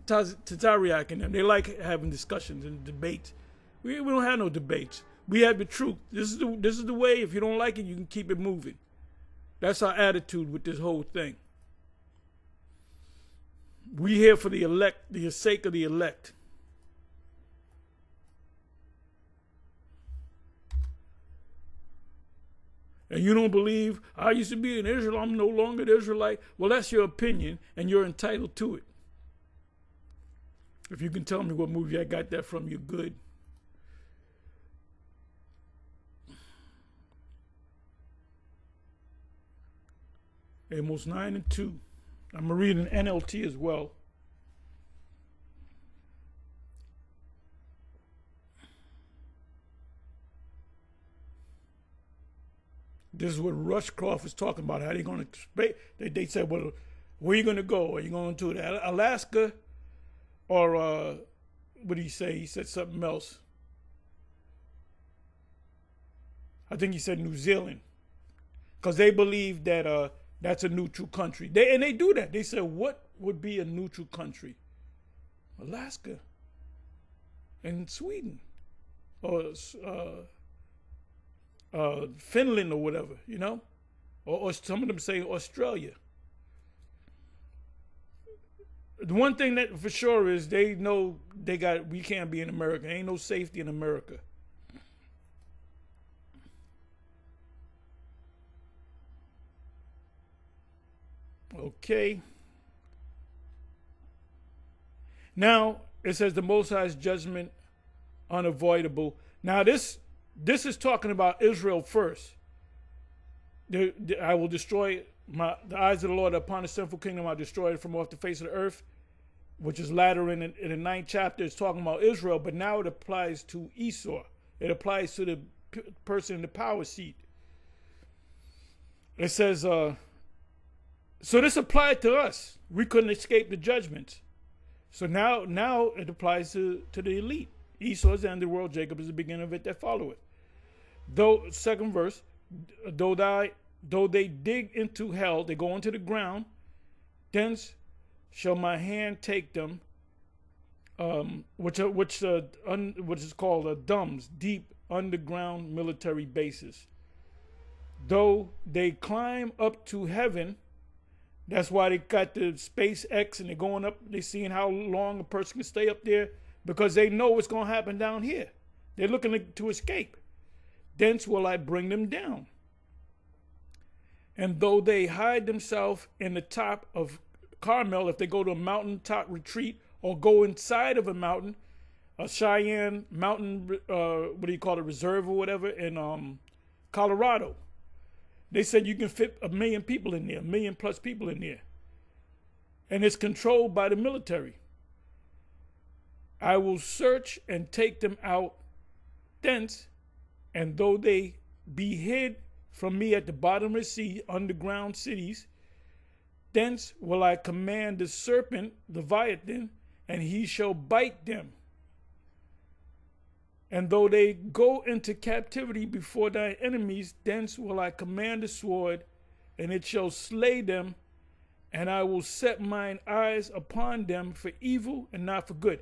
Tazariak and them. They like having discussions and debates. We don't have no debates. We have the truth. This is the way. If you don't like it, you can keep it moving. That's our attitude with this whole thing. We here for the elect, the sake of the elect. And you don't believe, I used to be an Israelite, I'm no longer an Israelite. Well, that's your opinion, and you're entitled to it. If you can tell me what movie I got that from, you're good. Amos 9 and 2. I'm going to read an NLT as well. This is what Rushcroft is talking about. How they going to, they said, well, where are you going to go? Are you going to Alaska? Or what did he say? He said something else. I think he said New Zealand. Because they believe that that's a neutral country. They do that. They said, what would be a neutral country? Alaska and Sweden. Or Finland or whatever, or some of them say Australia. The one thing that for sure is they know we can't be in America. There ain't no safety in America. Okay. Now it says the Most High's judgment unavoidable. Now this is talking about Israel first. I will destroy the eyes of the Lord upon the sinful kingdom. I'll destroy it from off the face of the earth, which is later in the 9th chapter. It's talking about Israel, but now it applies to Esau. It applies to the person in the power seat. It says, so this applied to us. We couldn't escape the judgments. So now it applies to the elite. Esau is the end of the world. Jacob is the beginning of it that followeth. Though, second verse, though they dig into hell, they go into the ground, thence shall my hand take them, which is called DUMBs, deep underground military bases. Though they climb up to heaven, that's why they got the SpaceX and they're going up, they're seeing how long a person can stay up there, because they know what's going to happen down here. They're looking to escape. Thence will I bring them down. And though they hide themselves in the top of Carmel, if they go to a mountaintop retreat or go inside of a mountain, a Cheyenne mountain, reserve or whatever, in Colorado, they said you can fit 1 million people in there, 1 million plus people in there. And it's controlled by the military. I will search and take them out thence, and though they be hid from me at the bottom of the sea, underground cities, thence will I command the serpent, Leviathan, and he shall bite them. And though they go into captivity before thy enemies, thence will I command the sword, and it shall slay them, and I will set mine eyes upon them for evil and not for good.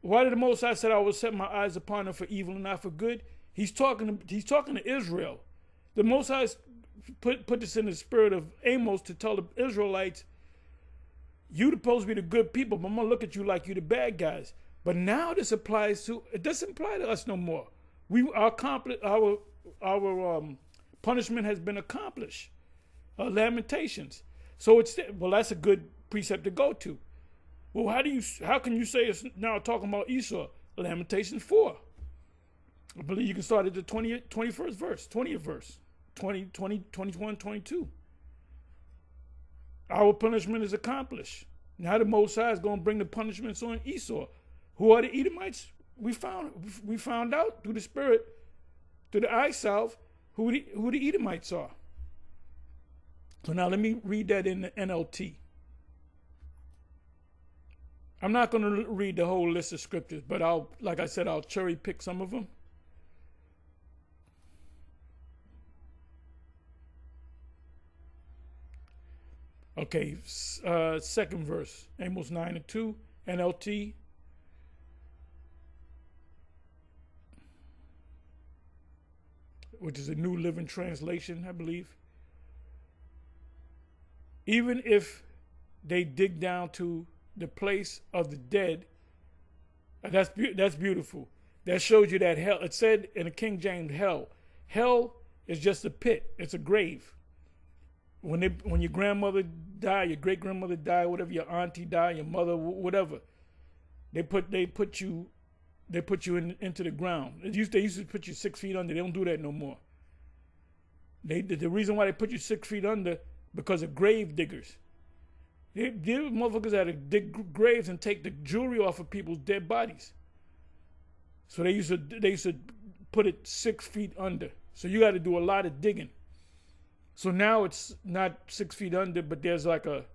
why did the Most High said I will set my eyes upon them for evil and not for good? He's talking to Israel. The Most High put this in the spirit of Amos to tell the Israelites, you supposed to be the good people, but I'm gonna look at you like you the bad guys. But now this applies to, it doesn't apply to us no more. Our punishment has been accomplished. Lamentations. So that's a good precept to go to. Well, how can you say it's now talking about Esau? Lamentations 4. I believe you can start at the 21st verse, 20th verse, 20, 21, 22. Our punishment is accomplished. Now the Most High is going to bring the punishments on Esau. Who are the Edomites? We found out through the Spirit, through the eye salve, who the Edomites are. So now let me read that in the NLT. I'm not going to read the whole list of scriptures, but like I said, I'll cherry pick some of them. Okay, second verse, Amos 9:2, NLT. Which is a New Living Translation, I believe. Even if they dig down to the place of the dead, that's beautiful. That shows you that hell, it said in the King James, hell. Hell is just a pit. It's a grave. When your grandmother died, your great grandmother died, whatever, your auntie died, your mother, whatever, they put you into the ground. They used to put you 6 feet under. They don't do that no more. The reason why they put you 6 feet under, because of grave diggers. These motherfuckers had to dig graves and take the jewelry off of people's dead bodies. So they used to put it 6 feet under. So you got to do a lot of digging. So now it's not 6 feet under, but there's like a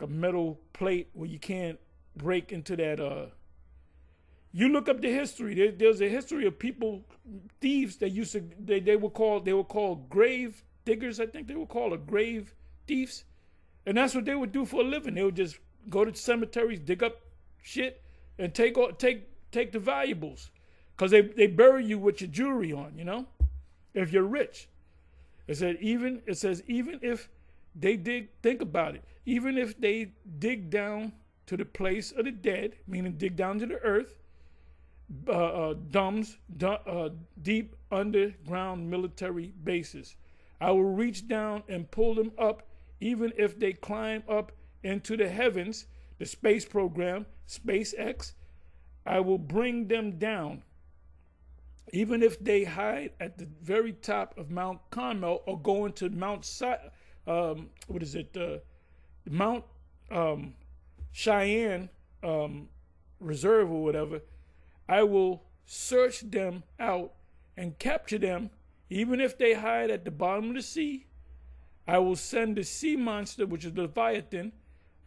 metal plate where you can't break into that. You look up the history. There's a history of people, thieves that used to they were called grave diggers. I think they were called grave thieves, and that's what they would do for a living. They would just go to cemeteries, dig up shit, and take the valuables, because they bury you with your jewelry on. You know, if you're rich. It says even if they think about it, even if they dig down to the place of the dead, meaning dig down to the earth, deep underground military bases, I will reach down and pull them up, even if they climb up into the heavens, the space program, SpaceX, I will bring them down. Even if they hide at the very top of Mount Carmel or go into Mount Mount Cheyenne Reserve or whatever, I will search them out and capture them. Even if they hide at the bottom of the sea, I will send the sea monster, which is the Leviathan,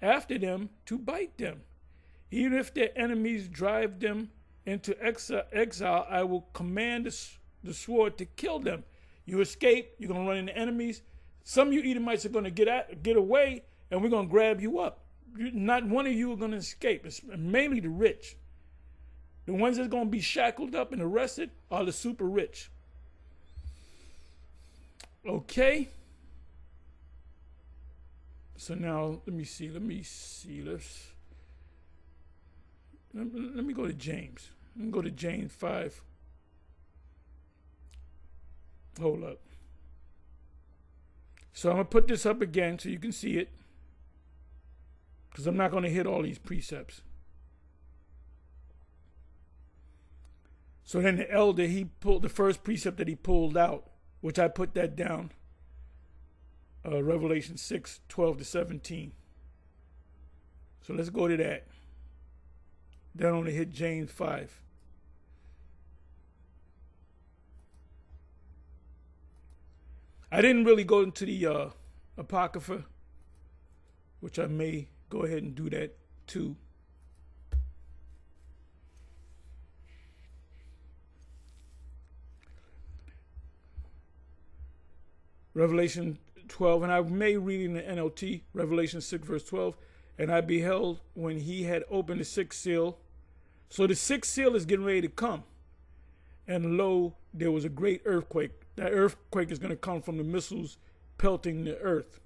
after them to bite them. Even if their enemies drive them into exile, I will command the sword to kill them. You escape, you're going to run into enemies. Some of you Edomites are going to get away, and we're going to grab you up. Not one of you are going to escape. It's mainly the rich. The ones that's going to be shackled up and arrested are the super rich. Okay. So now, let me see. Let me go to James. Let me go to James 5. Hold up. So I'm going to put this up again so you can see it, because I'm not going to hit all these precepts. So then the elder, he pulled the first precept that he pulled out, which I put that down, Revelation 6:12-17. So let's go to that. Then I'm going to hit James 5. I didn't really go into the Apocrypha, which I may go ahead and do that too. Revelation 12, and I may read in the NLT, Revelation 6 verse 12, and I beheld when he had opened the sixth seal, So the sixth seal is getting ready to come. And lo, there was a great earthquake. That earthquake is going to come from the missiles pelting the earth,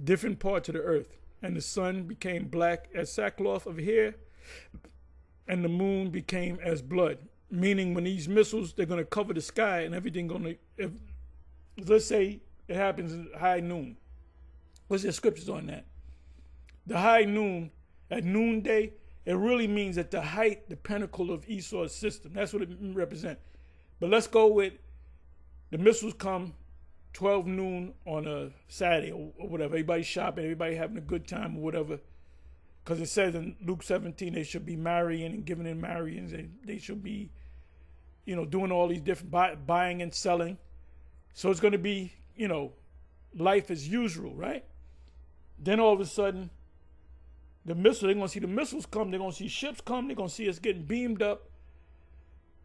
different parts of the earth. And the sun became black as sackcloth of hair, and the moon became as blood. Meaning when these missiles, they're going to cover the sky and everything going to, let's say it happens at high noon. What's the scriptures on that? The high noon, at noonday, it really means at the height, the pinnacle of Esau's system. That's what it represents. But let's go with the missiles come 12 noon on a Saturday or whatever. Everybody shopping, everybody having a good time or whatever. Because it says in Luke 17, they should be marrying and giving in marryings. They should be, doing all these different buying and selling. So it's going to be, life as usual, right? Then all of a sudden, they're going to see the missiles come. They're going to see ships come. They're going to see us getting beamed up.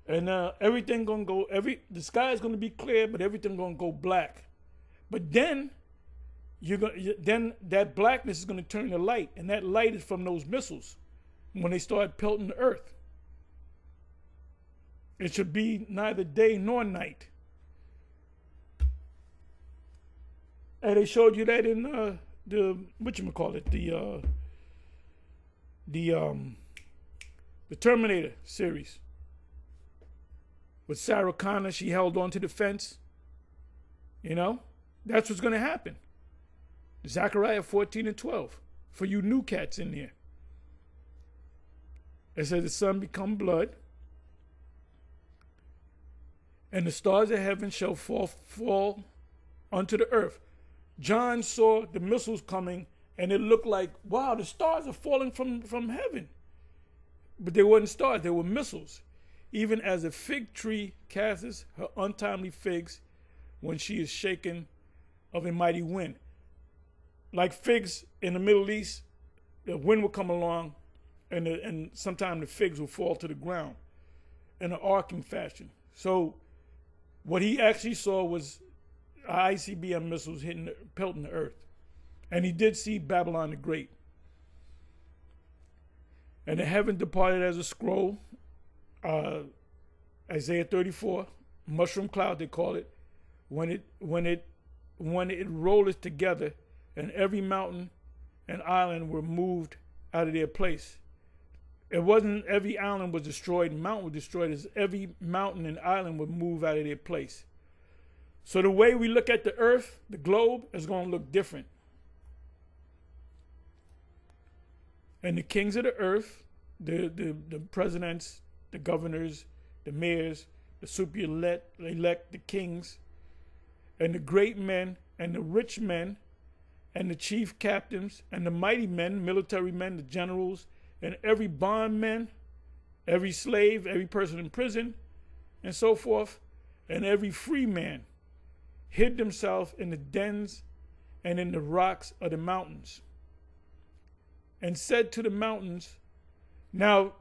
And everything going to go, the sky is going to be clear, but everything going to go black. But then, then that blackness is going to turn to light. And that light is from those missiles when they start pelting the earth. It should be neither day nor night. And they showed you that in the Terminator series. With Sarah Connor, she held onto the fence. That's what's going to happen. Zechariah 14 and 12. For you new cats in there. It says the sun become blood, and the stars of heaven shall fall unto the earth. John saw the missiles coming, and it looked like, wow, the stars are falling from heaven. But they weren't stars, they were missiles. Even as a fig tree casts her untimely figs when she is shaken of a mighty wind. Like figs in the Middle East, the wind will come along, and sometimes the figs will fall to the ground in an arcing fashion. So what he actually saw was ICBM missiles pelting the earth. And he did see Babylon the Great. And the heaven departed as a scroll, Isaiah 34, mushroom cloud they call it, when it rolleth together, and every mountain and island were moved out of their place. It wasn't every island was destroyed and mountain was destroyed, as every mountain and island would move out of their place. So the way we look at the earth, the globe, is going to look different. And the kings of the earth, the presidents, the governors, the mayors, the super elect, the kings, and the great men, and the rich men, and the chief captains, and the mighty men, military men, the generals, and every bondman, every slave, every person in prison, and so forth, and every free man, hid themselves in the dens and in the rocks of the mountains, and said to the mountains, now,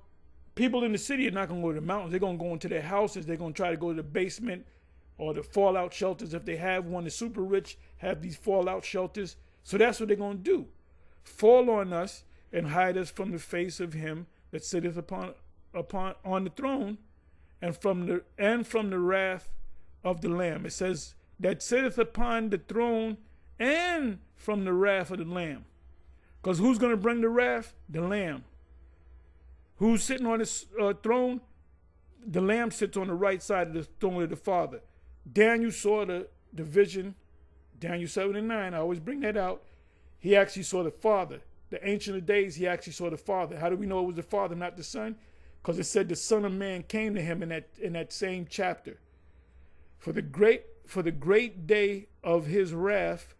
people in the city are not going to go to the mountains. They're going to go into their houses. They're going to try to go to the basement or the fallout shelters. If they have one, the super rich have these fallout shelters. So that's what they're going to do. Fall on us and hide us from the face of him that sitteth on the throne, and from the wrath of the Lamb. It says that sitteth upon the throne and from the wrath of the Lamb. Because who's going to bring the wrath? The Lamb. Who's sitting on his throne? The Lamb sits on the right side of the throne of the Father. Daniel saw the vision, Daniel 7 and 9, I always bring that out. He actually saw the Father. The Ancient of Days, he actually saw the Father. How do we know it was the Father, not the Son? Because it said the Son of Man came to him in that same chapter. For the great day of his wrath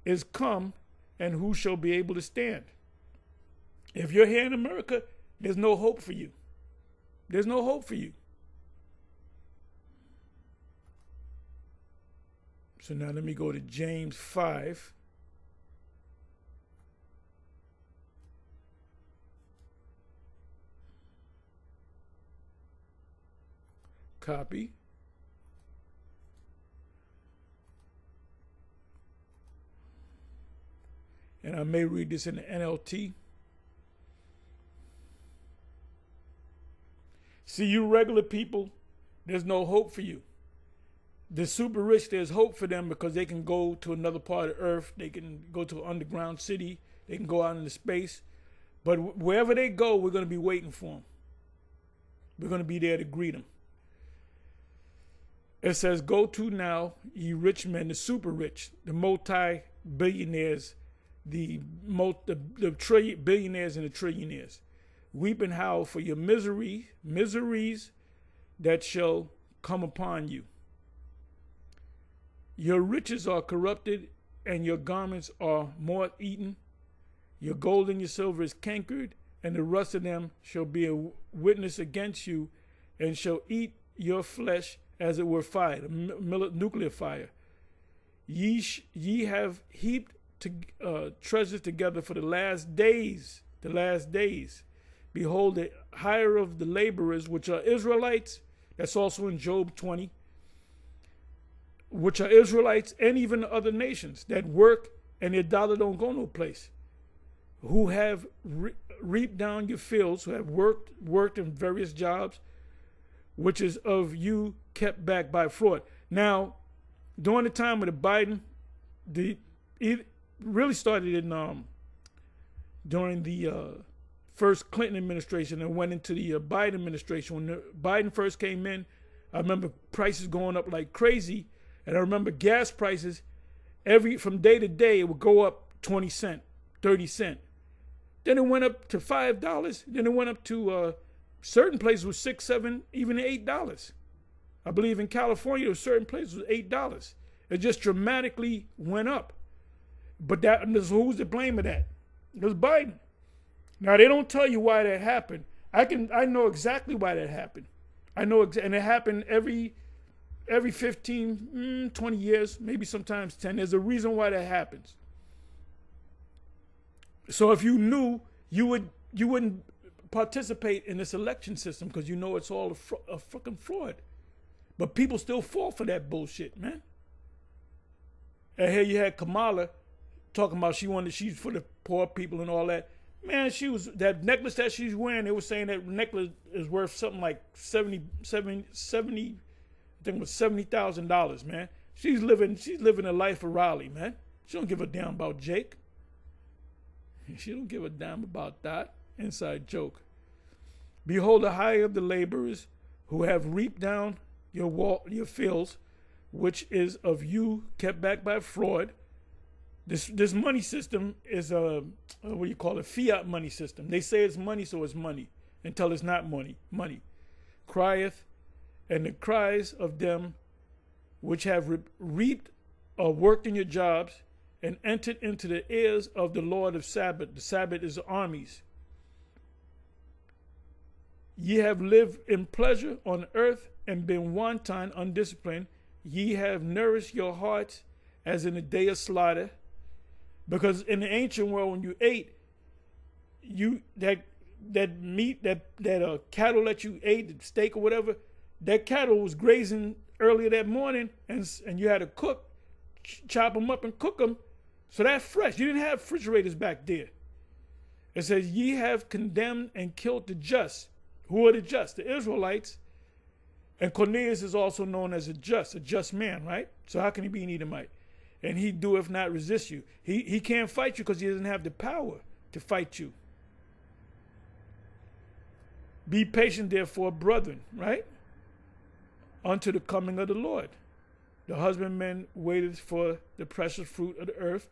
is come, and who shall be able to stand? If you're here in America, there's no hope for you. There's no hope for you. So now let me go to James 5. Copy. And I may read this in the NLT. See, you regular people, there's no hope for you. The super rich, there's hope for them because they can go to another part of Earth. They can go to an underground city. They can go out into space. But wherever they go, we're going to be waiting for them. We're going to be there to greet them. It says, go to now, ye rich men, the super rich, the multi-billionaires, the billionaires and the trillionaires. Weep and howl for your miseries that shall come upon you. Your riches are corrupted, and your garments are moth-eaten. Your gold and your silver is cankered, and the rust of them shall be a witness against you, and shall eat your flesh as it were fire, nuclear fire. Ye have heaped treasures together for the last days. Behold, the hire of the laborers, which are Israelites, that's also in Job 20, which are Israelites and even other nations that work and their dollar don't go no place, who have reaped down your fields, who have worked in various jobs, which is of you kept back by fraud. Now, during the time of the Biden, it really started in during the first Clinton administration and went into the Biden administration. When Biden first came in, I remember prices going up like crazy, and I remember gas prices from day to day it would go up 20 cents, 30 cents. Then it went up to $5. Then it went up to certain places with $6, $7, even $8. I believe in California, there were certain places with $8. It just dramatically went up. But who's to blame of that? It was Biden. Now they don't tell you why that happened. I know exactly why that happened. I know, and it happened every 15, 20 years, maybe sometimes 10. There's a reason why that happens. So if you knew, you wouldn't participate in this election system because you know it's all a fucking fraud. But people still fall for that bullshit, man. And here you had Kamala talking about she's for the poor people and all that. Man, that necklace that she's wearing, they were saying that necklace is worth something like $70, I think it was $70,000, man. She's living a life of Raleigh, man. She don't give a damn about Jake. She don't give a damn about that. Inside joke. Behold, the hire of the laborers who have reaped down your fields, which is of you kept back by fraud. This money system is a what do you call it? Fiat money system. They say it's money, so it's money until it's not money. Money crieth, and the cries of them which have reaped or worked in your jobs and entered into the ears of the Lord of Sabbath. The Sabbath is armies. Ye have lived in pleasure on earth and been wanton, undisciplined. Ye have nourished your hearts as in the day of slaughter. Because in the ancient world, when you ate, that meat, that cattle that you ate, the steak or whatever, that cattle was grazing earlier that morning, and you had to cook, chop them up and cook them. So that's fresh. You didn't have refrigerators back there. It says, ye have condemned and killed the just. Who are the just? The Israelites. And Cornelius is also known as a just man, right? So how can he be an Edomite? And he doeth not resist you. He can't fight you because he doesn't have the power to fight you. Be patient, therefore, brethren, right? Unto the coming of the Lord. The husbandman waiteth for the precious fruit of the earth,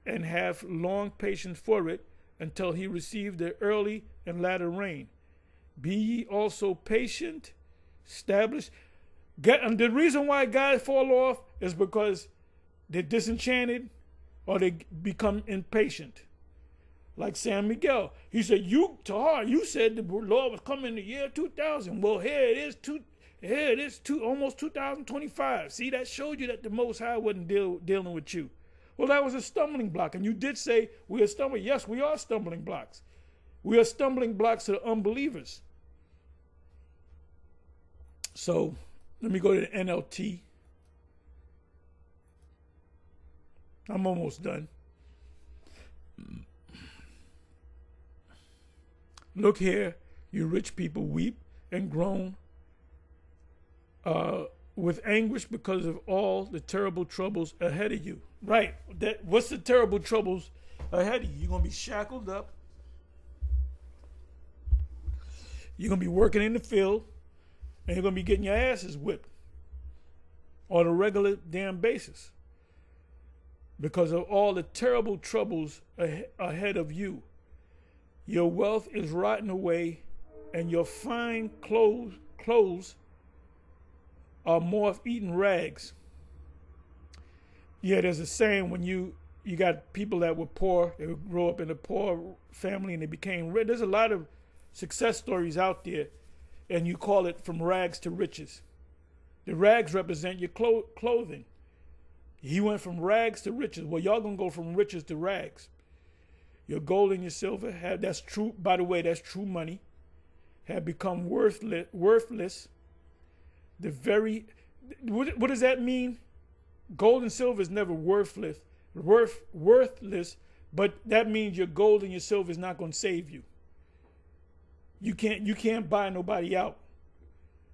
and have long patience for it, until he receive the early and latter rain. Be ye also patient, established. And the reason why guys fall off is because they're disenchanted or they become impatient. Like San Miguel. He said, you said the Lord was coming in the year 2000. Well, here it is almost 2025. See, that showed you that the Most High wasn't dealing with you. Well, that was a stumbling block. And you did say we are stumbling. Yes, we are stumbling blocks. We are stumbling blocks to the unbelievers. So let me go to the NLT. I'm almost done. Look here, you rich people weep and groan with anguish because of all the terrible troubles ahead of you. Right. What's the terrible troubles ahead of you? You're going to be shackled up. You're going to be working in the field, and you're going to be getting your asses whipped on a regular damn basis because of all the terrible troubles ahead of you. Your wealth is rotting away, and your fine clothes are moth-eaten rags. Yeah, there's a saying when you got people that were poor, they would grow up in a poor family and they became rich. There's a lot of success stories out there, and you call it from rags to riches. The rags represent your clothing. He went from rags to riches. Well, y'all gonna go from riches to rags. Your gold and your silver that's true, by the way, that's true money, have become worthless. What does that mean? Gold and silver is never worthless, but that means your gold and your silver is not going to save you. You can't buy nobody out.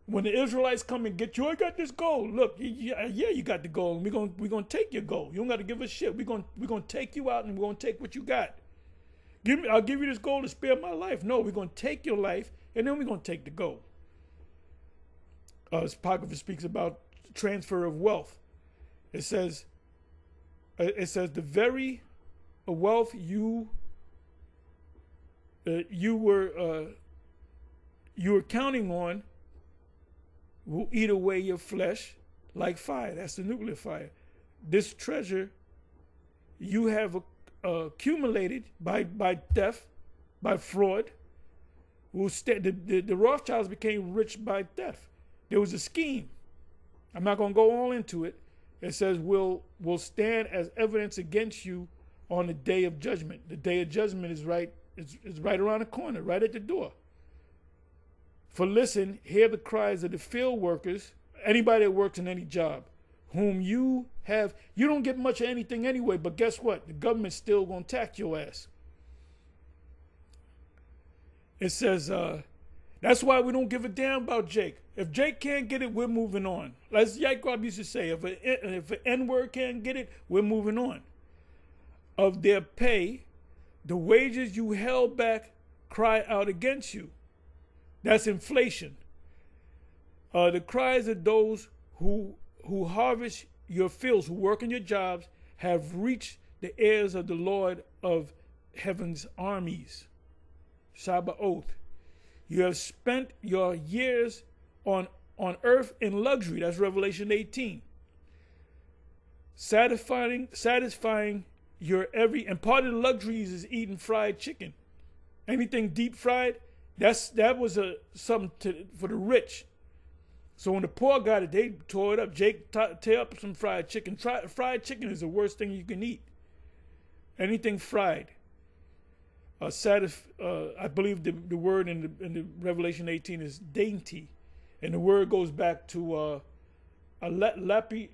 When the Israelites come and get you, I got this gold. Look, yeah, you got the gold. We're gonna take your gold. You don't got to give us shit. We're gonna take you out and we're gonna take what you got. I'll give you this gold to spare my life. No, we're gonna take your life and then we're gonna take the gold. Apocrypha speaks about transfer of wealth. It says the very wealth you were counting on will eat away your flesh like fire. That's the nuclear fire. This treasure you have accumulated by theft, by fraud, will the Rothschilds became rich by theft. There was a scheme. I'm not going to go all into it. It says will stand as evidence against you on the day of judgment. The day of judgment is right around the corner, right at the door. For listen, hear the cries of the field workers, anybody that works in any job, whom you don't get much of anything anyway, but guess what? The government's still going to tax your ass. It says, that's why we don't give a damn about Jake. If Jake can't get it, we're moving on. As Yaakov used to say, if an N-word can't get it, we're moving on. Of their pay, the wages you held back cry out against you. That's inflation. The cries of those who harvest your fields, who work in your jobs, have reached the ears of the Lord of heaven's armies. Sabaoth. You have spent your years on earth in luxury. That's Revelation 18. Satisfying your and part of the luxuries is eating fried chicken. Anything deep fried, that was something for the rich. So when the poor got it, they tore it up. Jake, tear up some fried chicken. Fried chicken is the worst thing you can eat. Anything fried. I believe the word in the Revelation 18 is dainty, and the word goes back to lapidos,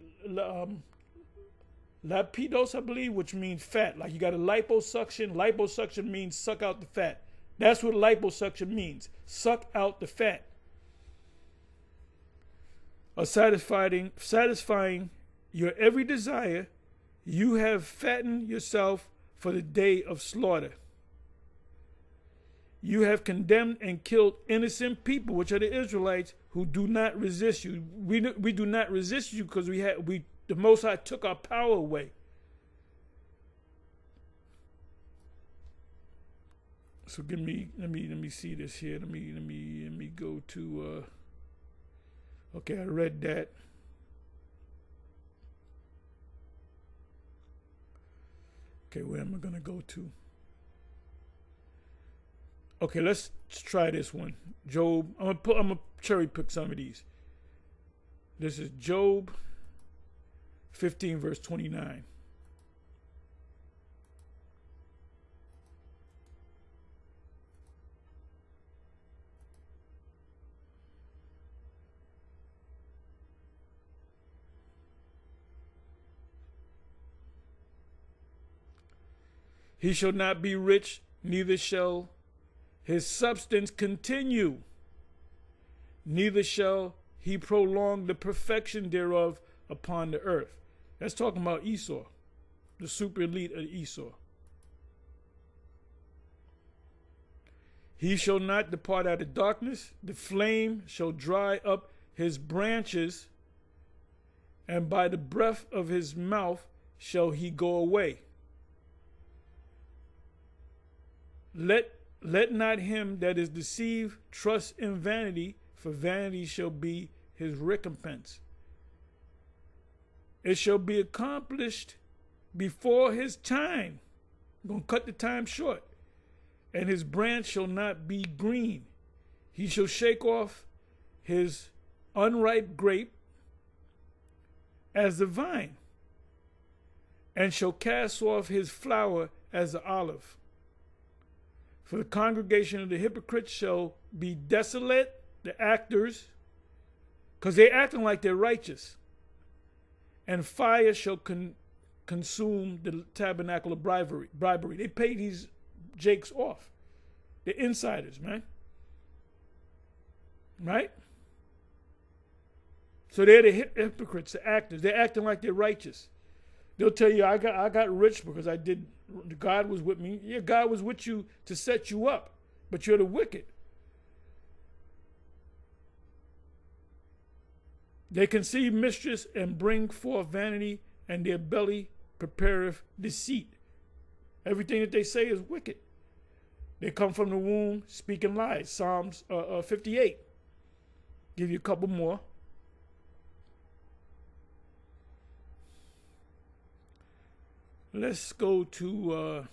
I believe, which means fat. Like you got a liposuction. Liposuction means suck out the fat. That's what liposuction means. Suck out the fat. Satisfying your every desire, you have fattened yourself for the day of slaughter. You have condemned and killed innocent people, which are the Israelites, who do not resist you. We do not resist you because the Most High took our power away. So let me see this here. Let me go to. Okay, I read that. Okay, where am I gonna go to? Okay, let's try this one. Job. I'm gonna cherry pick some of these. This is Job 15, verse 29. He shall not be rich, neither shall his substance continue. neither shall he prolong the perfection thereof upon the earth. That's talking about Esau, the super elite of Esau. He shall not depart out of darkness, the flame shall dry up his branches, and by the breath of his mouth shall he go away. Let not him that is deceived trust in vanity, for vanity shall be his recompense. It shall be accomplished before his time. I'm going to cut the time short. And his branch shall not be green. He shall shake off his unripe grape as the vine, and shall cast off his flower as the olive. For the congregation of the hypocrites shall be desolate, the actors, because they're acting like they're righteous. And fire shall consume the tabernacle of bribery. They pay these jakes off. They're insiders, man. Right? So they're the hypocrites, the actors. They're acting like they're righteous. They'll tell you, I got rich because God was with me. Yeah, God was with you to set you up, but you're the wicked. They conceive mischief and bring forth vanity, and their belly prepareth deceit. Everything that they say is wicked. They come from the womb speaking lies. Psalms 58. Give you a couple more. Let's go to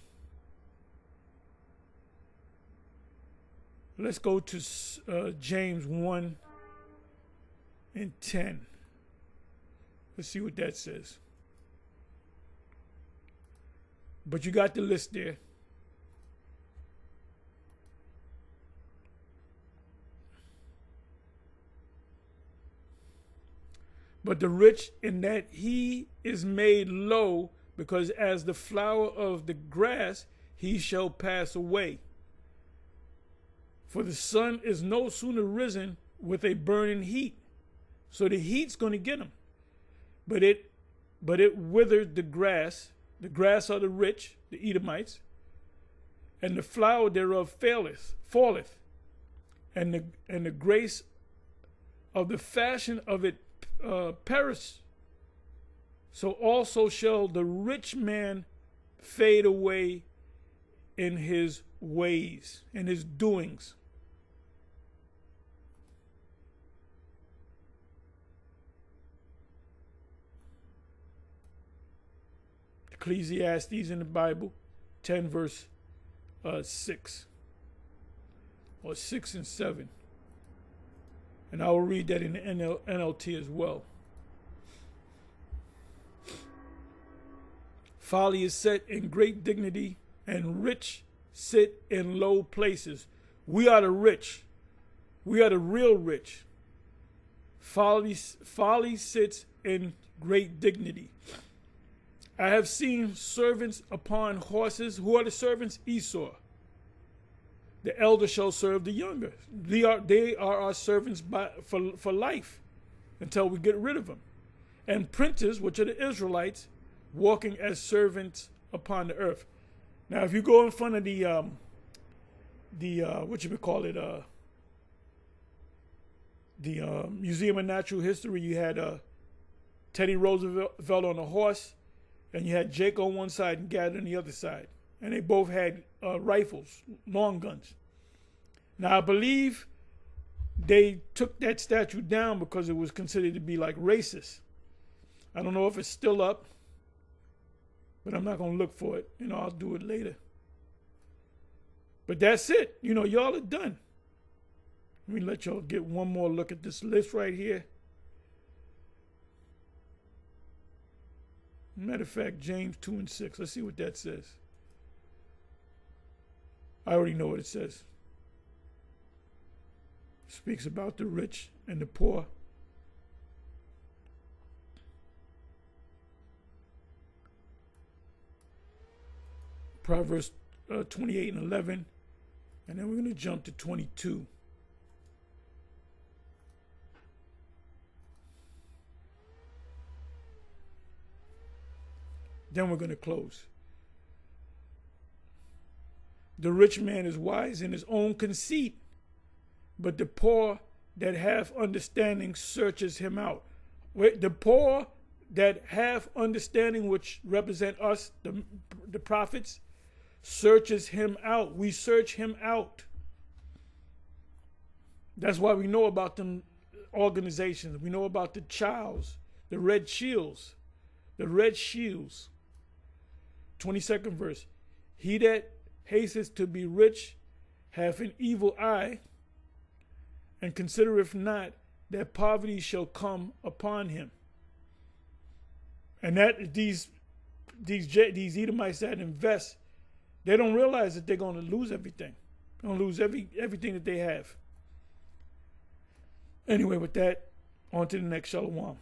James 1 and 10. Let's see what that says. But you got the list there. But the rich in that he is made low, because as the flower of the grass he shall pass away. For the sun is no sooner risen with a burning heat. So the heat's going to get him. But it withered the grass are the rich, the Edomites, and the flower thereof falleth, and the grace of the fashion of it perish. So also shall the rich man fade away in his ways, in his doings. Ecclesiastes in the Bible, 10 verse 6, or 6 and 7. And I will read that in the NLT as well. Folly is set in great dignity, and rich sit in low places. We are the rich. We are the real rich. Folly sits in great dignity. I have seen servants upon horses. Who are the servants? Esau. The elder shall serve the younger. They are our servants for life until we get rid of them. And princes, which are the Israelites, walking as servants upon the earth. Now, if you go in front of the Museum of Natural History, you had Teddy Roosevelt on a horse, and you had Jake on one side and Gad on the other side. And they both had rifles, long guns. Now, I believe they took that statue down because it was considered to be like racist. I don't know if it's still up, but I'm not going to look for it. I'll do it later. But that's it. Y'all are done. Let me let y'all get one more look at this list right here. Matter of fact, James 2 and 6. Let's see what that says. I already know what it says. It speaks about the rich and the poor. Proverbs 28 and 11. And then we're going to jump to 22. Then we're going to close. The rich man is wise in his own conceit, but the poor that have understanding searches him out. The poor that have understanding, which represent us, the prophets, searches him out. We search him out. That's why we know about them organizations. We know about the Childs, the Red Shields. The Red Shields. 22nd verse. He that hasteth to be rich hath an evil eye, and considereth not that poverty shall come upon him. And that these Edomites that invest, they don't realize that they're going to lose everything. They're going to lose everything that they have. Anyway, with that, on to the next Shalom.